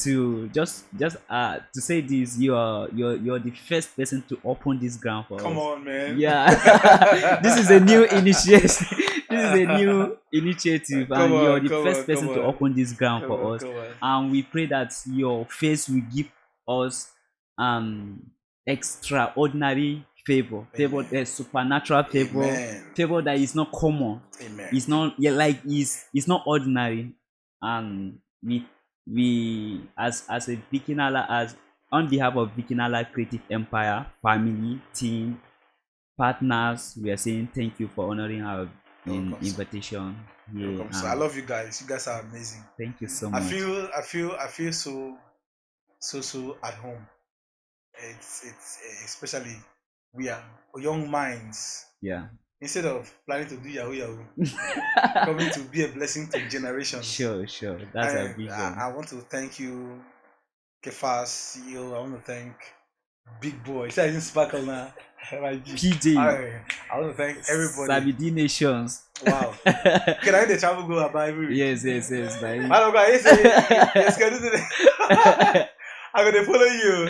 Speaker 2: to just to say this, you're the first person to open this ground for
Speaker 3: Come
Speaker 2: us.
Speaker 3: on, man.
Speaker 2: Yeah. This is a new initiative. This is a new initiative,
Speaker 3: Come
Speaker 2: and you're
Speaker 3: on,
Speaker 2: the
Speaker 3: come
Speaker 2: first
Speaker 3: on,
Speaker 2: person
Speaker 3: come
Speaker 2: to
Speaker 3: on.
Speaker 2: open this ground
Speaker 3: Come
Speaker 2: for
Speaker 3: on,
Speaker 2: us.
Speaker 3: come on.
Speaker 2: And we pray that your face will give us extraordinary favor,
Speaker 3: Amen.
Speaker 2: supernatural favor,
Speaker 3: Amen.
Speaker 2: favor that is not common.
Speaker 3: Amen.
Speaker 2: It's not, yeah, like it's not ordinary. And we as a Vikinala, as on behalf of Vikinala Creative Empire family, team, partners, we are saying thank you for honoring our
Speaker 3: You're welcome, sir.
Speaker 2: invitation
Speaker 3: You're
Speaker 2: here.
Speaker 3: welcome, sir. I love you guys. You guys are amazing.
Speaker 2: Thank you so
Speaker 3: I
Speaker 2: much.
Speaker 3: feel so at home. It's especially we are young minds.
Speaker 2: Yeah.
Speaker 3: Instead of planning to do yahoo, coming to be a blessing to generations.
Speaker 2: Sure. That's a
Speaker 3: And
Speaker 2: big
Speaker 3: I
Speaker 2: one.
Speaker 3: want to thank you, Kefas, CEO. I want to thank Big Boy. See, I didn't sparkle now.
Speaker 2: PJ.
Speaker 3: I want to thank everybody.
Speaker 2: Sabidi Nations.
Speaker 3: Wow. Can I the travel go about every week?
Speaker 2: Yes.
Speaker 3: I don't go. Yes, can do that. I'm gonna follow you.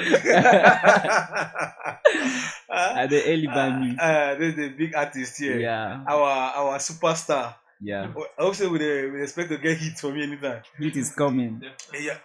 Speaker 2: At the early Bami.
Speaker 3: This is the big artist here.
Speaker 2: Yeah.
Speaker 3: Our superstar.
Speaker 2: Yeah.
Speaker 3: Also, we expect to get hits from you anytime.
Speaker 2: It is coming.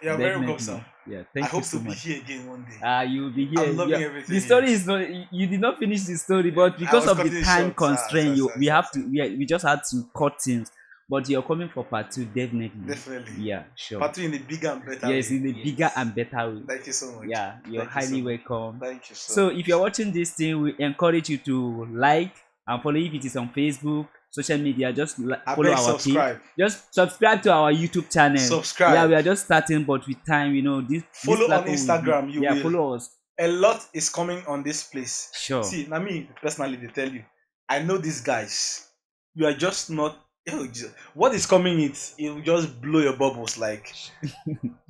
Speaker 3: You're very welcome, sir.
Speaker 2: Yeah.
Speaker 3: I
Speaker 2: Thank you
Speaker 3: hope
Speaker 2: so
Speaker 3: to be
Speaker 2: much.
Speaker 3: here again one day.
Speaker 2: You will be here.
Speaker 3: I'm loving
Speaker 2: Yeah.
Speaker 3: everything.
Speaker 2: The story is not. You did not finish the story, but because
Speaker 3: was
Speaker 2: of the
Speaker 3: cutting it
Speaker 2: time
Speaker 3: short,
Speaker 2: constraint,
Speaker 3: sir.
Speaker 2: we just had to cut things. But you're coming for part 2, definitely.
Speaker 3: Definitely.
Speaker 2: Yeah, sure.
Speaker 3: Part 2 in a bigger and better
Speaker 2: Yes,
Speaker 3: way.
Speaker 2: in a bigger and better way.
Speaker 3: Thank you so much.
Speaker 2: Yeah, you're
Speaker 3: Thank you so
Speaker 2: highly
Speaker 3: much.
Speaker 2: welcome.
Speaker 3: Thank you so
Speaker 2: So
Speaker 3: much.
Speaker 2: if you're watching this thing, we encourage you to like and follow. If it is on Facebook, social media, just follow our
Speaker 3: subscribe.
Speaker 2: page. Just subscribe to our YouTube channel.
Speaker 3: Subscribe.
Speaker 2: Yeah, we are just starting, but with time, this
Speaker 3: Follow on
Speaker 2: platform will
Speaker 3: Instagram. You will.
Speaker 2: follow us.
Speaker 3: A lot is coming on this place.
Speaker 2: Sure.
Speaker 3: See, now me personally, they tell you, I know these guys. You are just not. What is coming? It will just blow your bubbles. Like,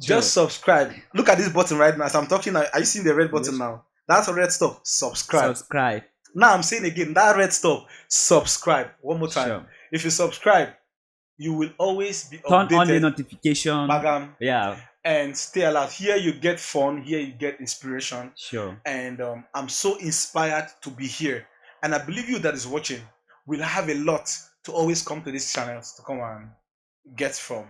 Speaker 3: just subscribe. Look at this button right now. As I'm talking, are you seeing the red button now? That's a red stop. Subscribe.
Speaker 2: Subscribe.
Speaker 3: Now I'm saying again, that red stop. Subscribe. One more time.
Speaker 2: Sure.
Speaker 3: If you subscribe, you will always be
Speaker 2: Turn
Speaker 3: updated.
Speaker 2: on the notification.
Speaker 3: Bagam,
Speaker 2: Yeah.
Speaker 3: and stay alert. Here you get fun. Here you get inspiration.
Speaker 2: Sure.
Speaker 3: And I'm so inspired to be here. And I believe you that is watching will have a lot to always come to these channels to come and get from.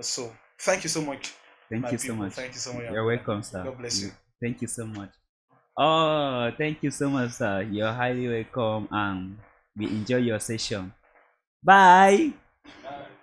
Speaker 3: So thank you so much.
Speaker 2: Thank you so much.
Speaker 3: Thank you so much.
Speaker 2: You're welcome, sir.
Speaker 3: God bless you.
Speaker 2: Thank you so much. Oh, thank you so much, sir. You're highly welcome, and we enjoy your session. Bye.
Speaker 4: Bye.